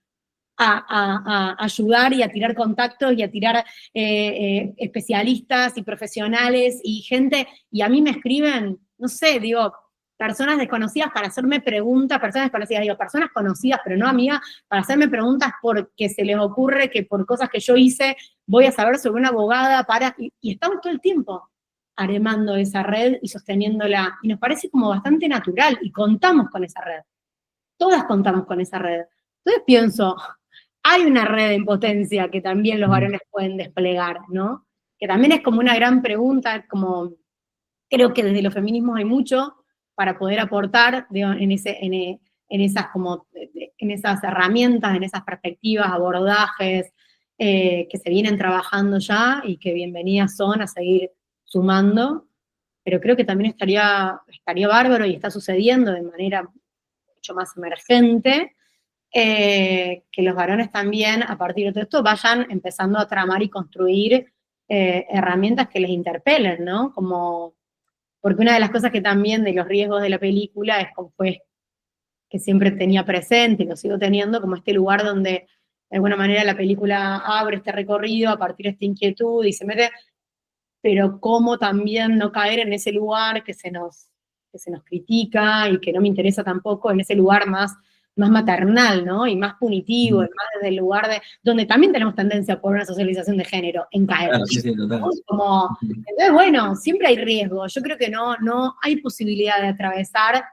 a ayudar y a tirar contactos y a tirar especialistas y profesionales y gente, y a mí me escriben, no sé, digo, personas desconocidas para hacerme preguntas, personas desconocidas, digo, personas conocidas, pero no amigas, para hacerme preguntas porque se les ocurre que por cosas que yo hice voy a saber sobre una abogada, y estamos todo el tiempo armando esa red y sosteniéndola, y nos parece como bastante natural, y contamos con esa red. Todas contamos con esa red. Entonces pienso, hay una red en potencia que también los varones pueden desplegar, ¿no? Que también es como una gran pregunta, como creo que desde los feminismos hay mucho para poder aportar en esas herramientas, en esas perspectivas, abordajes que se vienen trabajando ya y que bienvenidas son a seguir sumando, pero creo que también estaría bárbaro y está sucediendo de manera mucho más emergente, que los varones también, a partir de todo esto, vayan empezando a tramar y construir herramientas que les interpelen, ¿no? Porque una de las cosas que también de los riesgos de la película es como fue que siempre tenía presente, y lo sigo teniendo, como este lugar donde de alguna manera la película abre este recorrido a partir de esta inquietud y se mete, pero cómo también no caer en ese lugar que se nos critica y que no me interesa tampoco, en ese lugar más maternal, ¿no? Y más punitivo, y más desde el lugar donde también tenemos tendencia por una socialización de género, en caer. Claro, sí, total. Entonces, bueno, siempre hay riesgo. Yo creo que no hay posibilidad de atravesar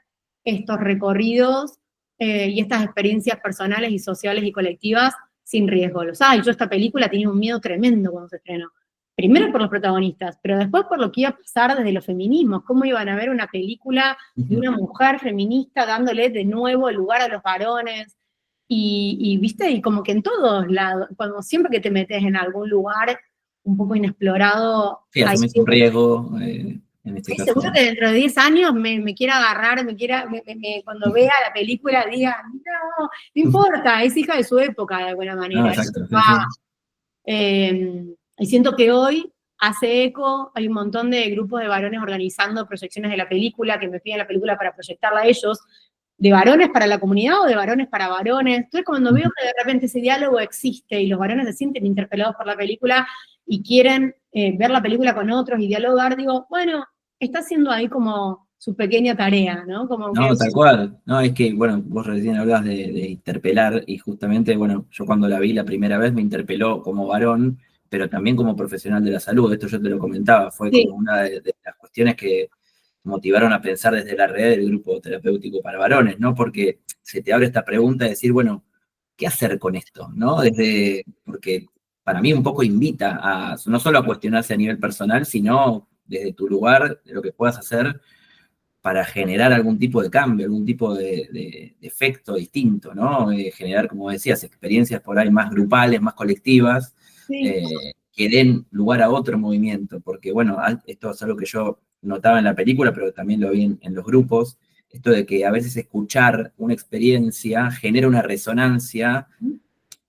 estos recorridos y estas experiencias personales y sociales y colectivas sin riesgo. Los hay. Yo esta película tenía un miedo tremendo cuando se estrenó. Primero por los protagonistas, pero después por lo que iba a pasar desde los feminismos, cómo iban a ver una película de una mujer feminista dándole de nuevo el lugar a los varones, y viste, y como que en todos lados, cuando siempre que te metes en algún lugar un poco inexplorado. Sí, asumes un riesgo, en este caso. Seguro que dentro de 10 años me quiera agarrar, cuando vea la película diga, no importa, es hija de su época de alguna manera. No, exacto. Y siento que hoy hace eco, hay un montón de grupos de varones organizando proyecciones de la película, que me piden la película para proyectarla a ellos, de varones para la comunidad o de varones para varones. Entonces cuando veo que de repente ese diálogo existe y los varones se sienten interpelados por la película y quieren ver la película con otros y dialogar, digo, bueno, está haciendo ahí como su pequeña tarea, ¿no? Como que... No, tal cual. No, es que, bueno, vos recién hablabas de interpelar y justamente, bueno, yo cuando la vi la primera vez me interpeló como varón, pero también como profesional de la salud. Esto yo te lo comentaba, fue Sí, como una de las cuestiones que motivaron a pensar desde la red del grupo terapéutico para varones, ¿no? Porque se te abre esta pregunta de decir, bueno, ¿qué hacer con esto? ¿No? Porque para mí un poco invita a no solo a cuestionarse a nivel personal, sino desde tu lugar, de lo que puedas hacer para generar algún tipo de cambio, algún tipo de efecto distinto, ¿no? Generar, como decías, experiencias por ahí más grupales, más colectivas, sí. que den lugar a otro movimiento, porque bueno, esto es algo que yo notaba en la película, pero también lo vi en los grupos, esto de que a veces escuchar una experiencia genera una resonancia,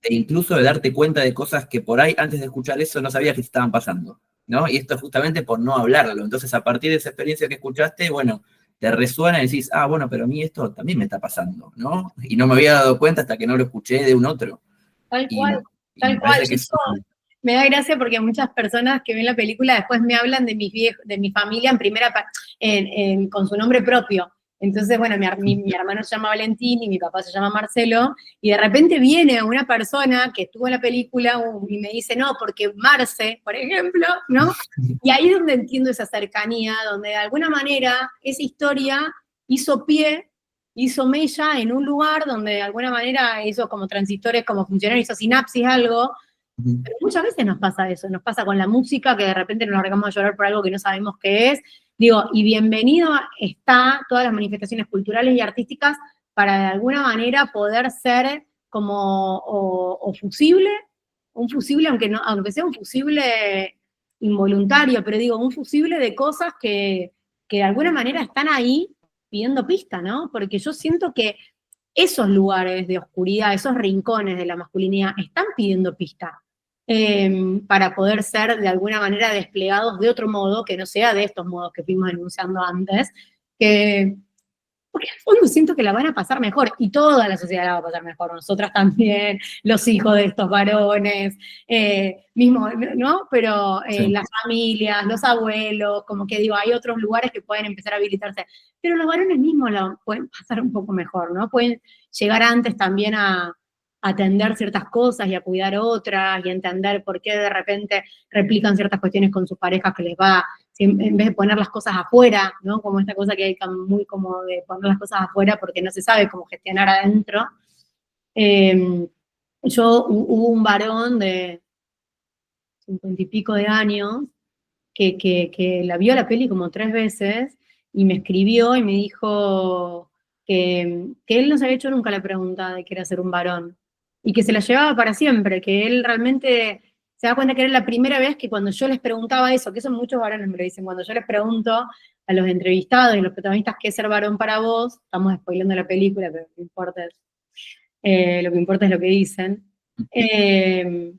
e incluso de darte cuenta de cosas que por ahí antes de escuchar eso no sabías que te estaban pasando, ¿no? Y esto es justamente por no hablarlo. Entonces, a partir de esa experiencia que escuchaste, bueno, te resuena y decís, ah, bueno, pero a mí esto también me está pasando, ¿no? Y no me había dado cuenta hasta que no lo escuché de un otro. Tal cual, Y me tal cual. parece que Yo es... me da gracia porque muchas personas que ven la película después me hablan de mis viejos, de mi familia en primera, con su nombre propio. Entonces, bueno, mi hermano se llama Valentín y mi papá se llama Marcelo, y de repente viene una persona que estuvo en la película y me dice, no, porque Marce, por ejemplo, ¿no? Y ahí es donde entiendo esa cercanía, donde de alguna manera esa historia hizo pie, hizo mella en un lugar donde de alguna manera esos como transistores, como funcionaron, hizo sinapsis algo, pero muchas veces nos pasa eso, nos pasa con la música, que de repente nos largamos a llorar por algo que no sabemos qué es. Digo, y bienvenido está todas las manifestaciones culturales y artísticas para de alguna manera poder ser como o fusible, un fusible, aunque sea un fusible involuntario, pero digo, un fusible de cosas que de alguna manera están ahí pidiendo pista, ¿no? Porque yo siento que esos lugares de oscuridad, esos rincones de la masculinidad, están pidiendo pista para poder ser de alguna manera desplegados de otro modo, que no sea de estos modos que fuimos denunciando antes, que, porque al fondo siento que la van a pasar mejor, y toda la sociedad la va a pasar mejor, nosotras también, los hijos de estos varones, mismo, ¿no? Pero Sí. las familias, los abuelos, como que digo, hay otros lugares que pueden empezar a habilitarse, pero los varones mismos la pueden pasar un poco mejor, ¿no? Pueden llegar antes también a atender ciertas cosas y a cuidar otras y entender por qué de repente replican ciertas cuestiones con sus parejas que les va, en vez de poner las cosas afuera, ¿no? Como esta cosa que hay muy como de poner las cosas afuera porque no se sabe cómo gestionar adentro. Hubo un varón de 50 y pico de años que la vio la peli como 3 veces y me escribió y me dijo que él no se había hecho nunca la pregunta de qué era ser un varón y que se la llevaba para siempre, que él realmente se da cuenta que era la primera vez que cuando yo les preguntaba eso, que eso muchos varones me lo dicen, cuando yo les pregunto a los entrevistados y los protagonistas qué es ser varón para vos, estamos spoileando la película, pero lo que importa es lo que dicen, eh,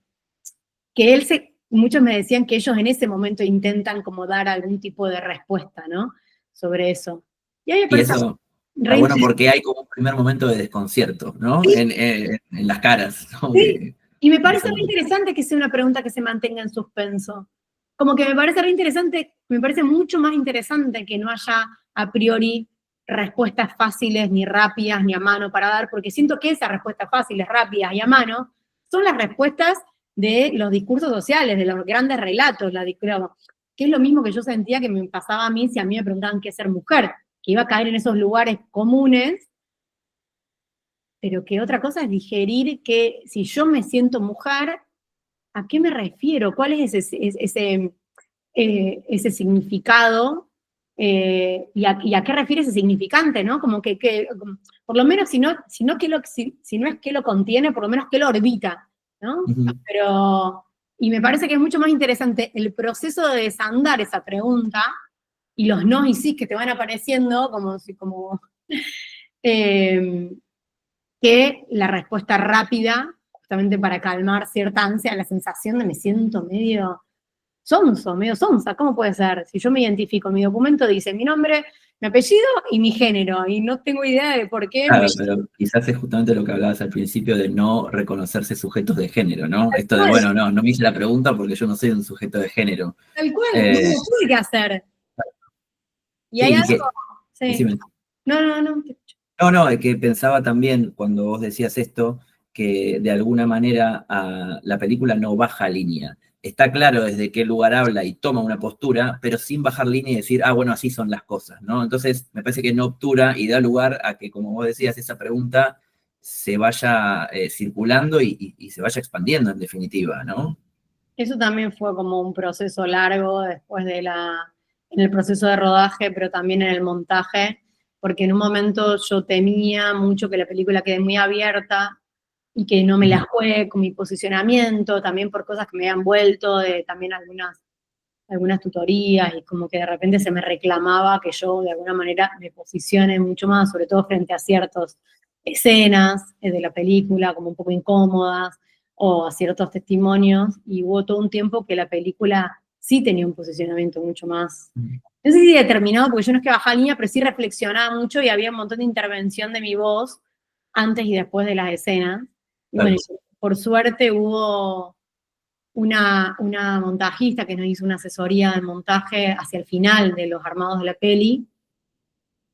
que muchos me decían que ellos en ese momento intentan como dar algún tipo de respuesta, ¿no? Sobre eso. Y a mí me Y parece eso está re bueno interesante. porque hay como un primer momento de desconcierto, ¿no? En las caras, ¿no? Sí, y me De parece re cómo... interesante que sea una pregunta que se mantenga en suspenso. Como que me parece re interesante, me parece mucho más interesante que no haya a priori respuestas fáciles, ni rápidas, ni a mano para dar, porque siento que esas respuestas fáciles, rápidas y a mano son las respuestas de los discursos sociales, de los grandes relatos, que es lo mismo que yo sentía que me pasaba a mí si a mí me preguntaban qué es ser mujer, que iba a caer en esos lugares comunes, pero que otra cosa es digerir que si yo me siento mujer, ¿a qué me refiero? ¿Cuál es ese significado? Y a qué refiere ese significante, ¿no? Como por lo menos, si no es que lo contiene, por lo menos que lo orbita, ¿no? Ujú. Pero, y me parece que es mucho más interesante el proceso de desandar esa pregunta y los no y sí que te van apareciendo eh, que la respuesta rápida, justamente para calmar cierta ansia, la sensación de me siento medio sonsa, ¿cómo puede ser? Si yo me identifico, mi documento dice mi nombre, mi apellido y mi género, y no tengo idea de por qué Claro, pero quizás es justamente lo que hablabas al principio de no reconocerse sujetos de género, ¿no? Esto de, bueno, no me hice la pregunta porque yo no soy un sujeto de género. tal cual, no Eh, lo tuve que hacer. Y hay sí, algo, Sí. Decime. No. No, es que pensaba también cuando vos decías esto, que de alguna manera la película no baja línea. Está claro desde qué lugar habla y toma una postura, pero sin bajar línea y decir, bueno, así son las cosas, ¿no? Entonces, me parece que no obtura y da lugar a que, como vos decías, esa pregunta se vaya circulando y se vaya expandiendo en definitiva, ¿no? Eso también fue como un proceso largo después en el proceso de rodaje, pero también en el montaje, porque en un momento yo temía mucho que la película quede muy abierta y que no me la juegue con mi posicionamiento, también por cosas que me habían vuelto, de también algunas tutorías, y como que de repente se me reclamaba que yo de alguna manera me posicione mucho más, sobre todo frente a ciertas escenas de la película, como un poco incómodas, o a ciertos testimonios, y hubo todo un tiempo que la película sí tenía un posicionamiento mucho más, no sé si determinado, porque yo no es que bajaba línea, pero sí reflexionaba mucho y había un montón de intervención de mi voz antes y después de las escenas. Y bueno, por suerte hubo una montajista que nos hizo una asesoría de montaje hacia el final de los armados de la peli,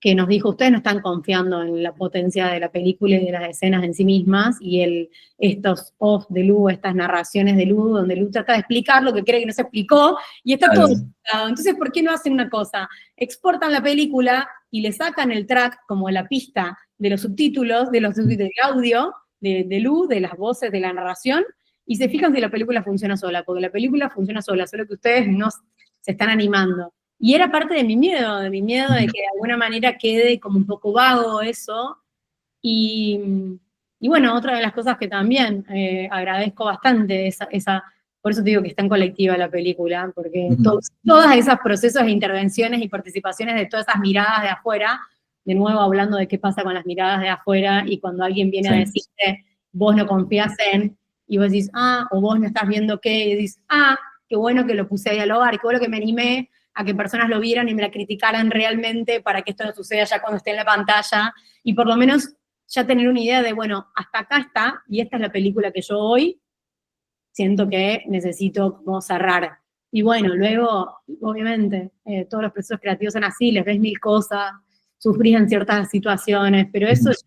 que nos dijo, ustedes no están confiando en la potencia de la película y de las escenas en sí mismas, y estos off de Lu, estas narraciones de Lu, donde Lu trata de explicar lo que cree que no se explicó, y está todo explicado. Entonces, ¿por qué no hacen una cosa? Exportan la película y le sacan el track, como la pista de los subtítulos, del audio de Lu, de las voces de la narración, y se fijan si la película funciona sola, porque la película funciona sola, solo que ustedes no se están animando. Y era parte de mi miedo de que de alguna manera quede como un poco vago eso. Y bueno, otra de las cosas que también agradezco bastante, por eso te digo que está en colectiva la película, porque todos esos procesos de intervenciones y participaciones de todas esas miradas de afuera, de nuevo hablando de qué pasa con las miradas de afuera, y cuando alguien viene a decirte, vos no confías en, y vos decís, o vos no estás viendo qué, y decís, qué bueno que lo puse a dialogar, qué bueno que me animé a que personas lo vieran y me la criticaran realmente para que esto no suceda ya cuando esté en la pantalla, y por lo menos ya tener una idea de, bueno, hasta acá está, y esta es la película que yo hoy siento que necesito como cerrar. Y bueno, luego, obviamente, todos los procesos creativos son así, les ves mil cosas, sufrís en ciertas situaciones, pero eso ya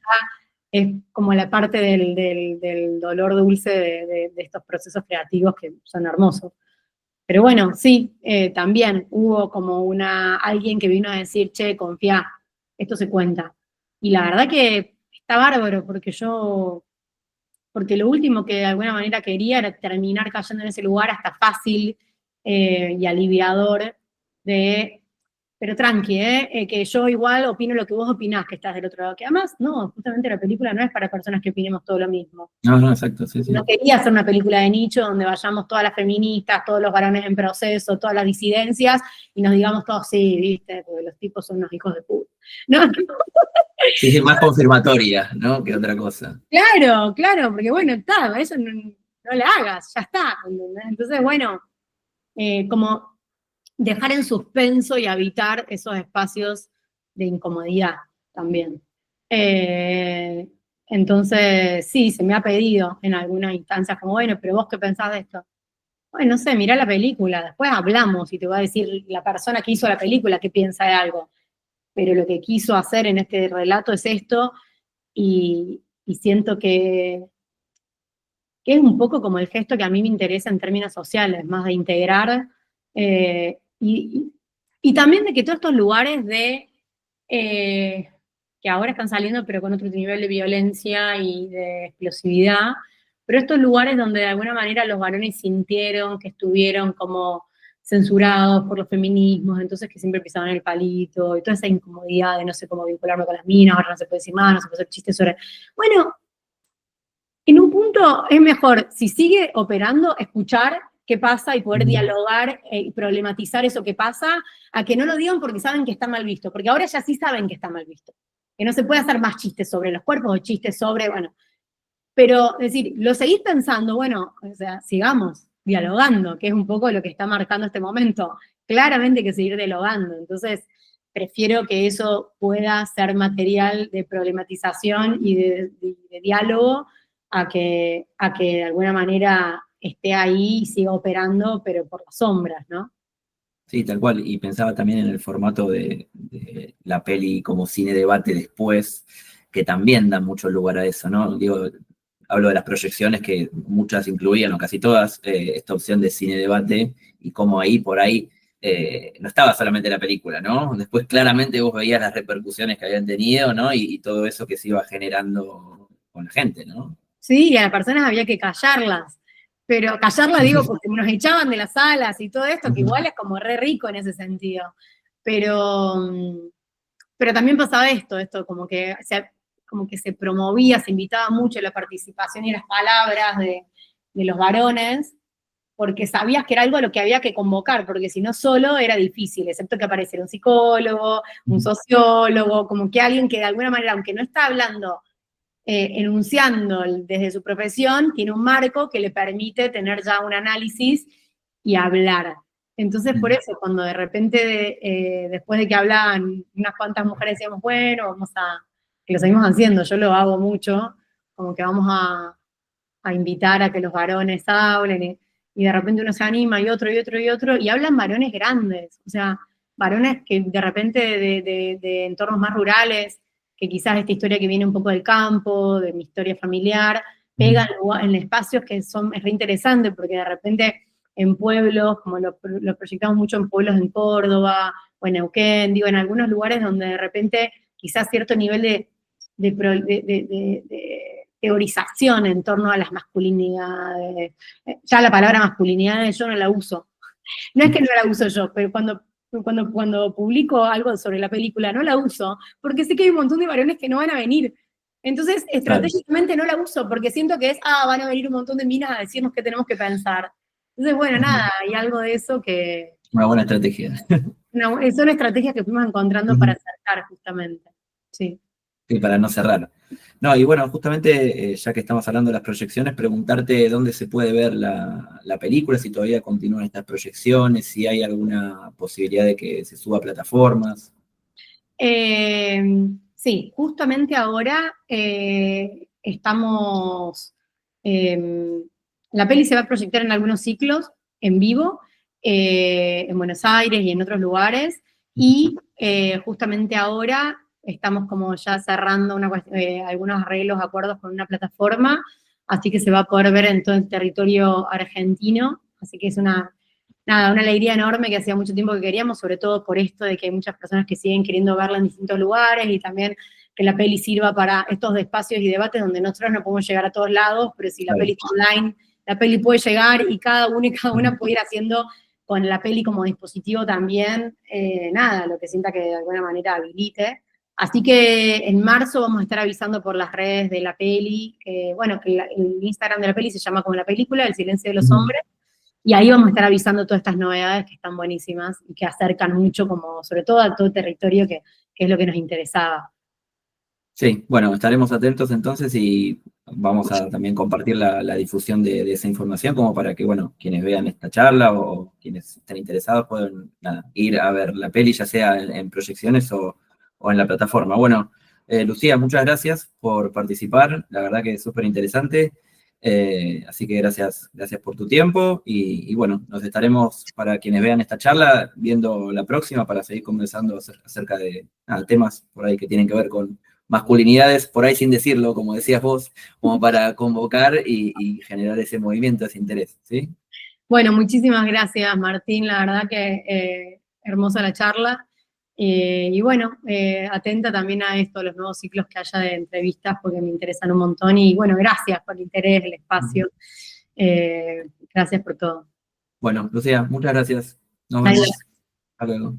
es como la parte del dolor dulce de estos procesos creativos que son hermosos. Pero bueno, sí, también hubo como alguien que vino a decir, che, confía, esto se cuenta. Y la verdad que está bárbaro, porque lo último que de alguna manera quería era terminar cayendo en ese lugar hasta fácil y aliviador pero tranqui, que yo igual opino lo que vos opinás, que estás del otro lado. Que además, no, justamente la película no es para personas que opinemos todo lo mismo. No, exacto, sí. No quería hacer una película de nicho donde vayamos todas las feministas, todos los varones en proceso, todas las disidencias, y nos digamos todos, sí, viste, porque los tipos son unos hijos de puta. ¿No? Sí, más confirmatoria, ¿no? Que otra cosa. Claro, porque bueno, está, eso no la hagas, ya está. Entonces, bueno, como dejar en suspenso y habitar esos espacios de incomodidad también. Entonces, sí, se me ha pedido en algunas instancias como, bueno, pero vos qué pensás de esto. Bueno, no sé, mirá la película, después hablamos y te va a decir la persona que hizo la película qué piensa de algo. Pero lo que quiso hacer en este relato es esto, y siento que es un poco como el gesto que a mí me interesa en términos sociales, más de integrar, y también de que todos estos lugares que ahora están saliendo, pero con otro nivel de violencia y de explosividad, pero estos lugares donde de alguna manera los varones sintieron que estuvieron como censurados por los feminismos, entonces que siempre pisaban el palito, y toda esa incomodidad de no sé cómo vincularme con las minas, ahora no se puede decir más, no se puede hacer chistes sobre... Bueno, en un punto es mejor, si sigue operando, escuchar qué pasa y poder dialogar y problematizar eso que pasa, a que no lo digan porque saben que está mal visto, porque ahora ya sí saben que está mal visto, que no se puede hacer más chistes sobre los cuerpos o chistes sobre, bueno, pero es decir, lo seguís pensando, bueno, o sea, sigamos dialogando, que es un poco lo que está marcando este momento, claramente hay que seguir dialogando, entonces prefiero que eso pueda ser material de problematización y de diálogo, a que de alguna manera esté ahí y siga operando, pero por las sombras, ¿no? Sí, tal cual. Y pensaba también en el formato de la peli como cine debate después, que también da mucho lugar a eso, ¿no? Digo, hablo de las proyecciones que muchas incluían, o casi todas, esta opción de cine debate, y como ahí, por ahí, no estaba solamente la película, ¿no? Después claramente vos veías las repercusiones que habían tenido, ¿no? Y todo eso que se iba generando con la gente, ¿no? Sí, y a las personas había que callarlas. Pero callarlas digo porque nos echaban de las salas y todo esto, que igual es como re rico en ese sentido. Pero, pero también pasaba esto como que se promovía, se invitaba mucho la participación y las palabras de los varones, porque sabías que era algo a lo que había que convocar, porque si no solo era difícil, excepto que apareciera un psicólogo, un sociólogo, como que alguien que de alguna manera, aunque no está hablando enunciando desde su profesión, tiene un marco que le permite tener ya un análisis y hablar. Entonces, por eso, cuando de repente, después de que hablaban unas cuantas mujeres, decíamos, bueno, que lo seguimos haciendo, yo lo hago mucho, como que vamos a invitar a que los varones hablen, y de repente uno se anima, y otro, y otro, y otro, y hablan varones grandes, o sea, varones que de repente de entornos más rurales, que quizás esta historia que viene un poco del campo, de mi historia familiar, pegan en espacios que es re interesante, porque de repente en pueblos, como lo proyectamos mucho en pueblos en Córdoba, o en Neuquén, digo, en algunos lugares donde de repente quizás cierto nivel de teorización en torno a las masculinidades. Ya la palabra masculinidad yo no la uso. No es que no la uso yo, pero cuando publico algo sobre la película no la uso, porque sé que hay un montón de varones que no van a venir. Entonces, estratégicamente no la uso, porque siento que van a venir un montón de minas a decirnos qué tenemos que pensar. Entonces, bueno, nada, hay algo de eso que... Una buena estrategia. son estrategias que fuimos encontrando para acercar, justamente. Sí. Sí, para no cerrar. No, y bueno, justamente, ya que estamos hablando de las proyecciones, preguntarte dónde se puede ver la película, si todavía continúan estas proyecciones, si hay alguna posibilidad de que se suba a plataformas. Sí, justamente ahora estamos... la peli se va a proyectar en algunos ciclos en vivo, en Buenos Aires y en otros lugares, y justamente ahora estamos como ya cerrando algunos arreglos, acuerdos con una plataforma, así que se va a poder ver en todo el territorio argentino, así que es una alegría enorme que hacía mucho tiempo que queríamos, sobre todo por esto de que hay muchas personas que siguen queriendo verla en distintos lugares, y también que la peli sirva para estos espacios y debates donde nosotros no podemos llegar a todos lados, pero si la peli está online, la peli puede llegar, y cada uno y cada una puede ir haciendo con la peli como dispositivo también, lo que sienta que de alguna manera habilite. Así que en marzo vamos a estar avisando por las redes de la peli, que el Instagram de la peli se llama como la película, El silencio de los hombres, y ahí vamos a estar avisando todas estas novedades que están buenísimas y que acercan mucho, como sobre todo a todo el territorio, que es lo que nos interesaba. Sí, bueno, estaremos atentos entonces y vamos a también compartir la difusión de esa información como para que, bueno, quienes vean esta charla o quienes estén interesados puedan ir a ver la peli, ya sea en proyecciones o en la plataforma. Bueno, Lucía, muchas gracias por participar, la verdad que es súper interesante, así que gracias por tu tiempo y bueno, nos estaremos, para quienes vean esta charla, viendo la próxima para seguir conversando acerca de temas por ahí que tienen que ver con masculinidades, por ahí sin decirlo, como decías vos, como para convocar y generar ese movimiento, ese interés, ¿sí? Bueno, muchísimas gracias, Martín, la verdad que hermosa la charla. Y bueno, atenta también a esto, a los nuevos ciclos que haya de entrevistas, porque me interesan un montón. Y bueno, gracias por el interés, el espacio. Gracias por todo. Bueno, Lucía, muchas gracias. Nos vemos. Hasta luego.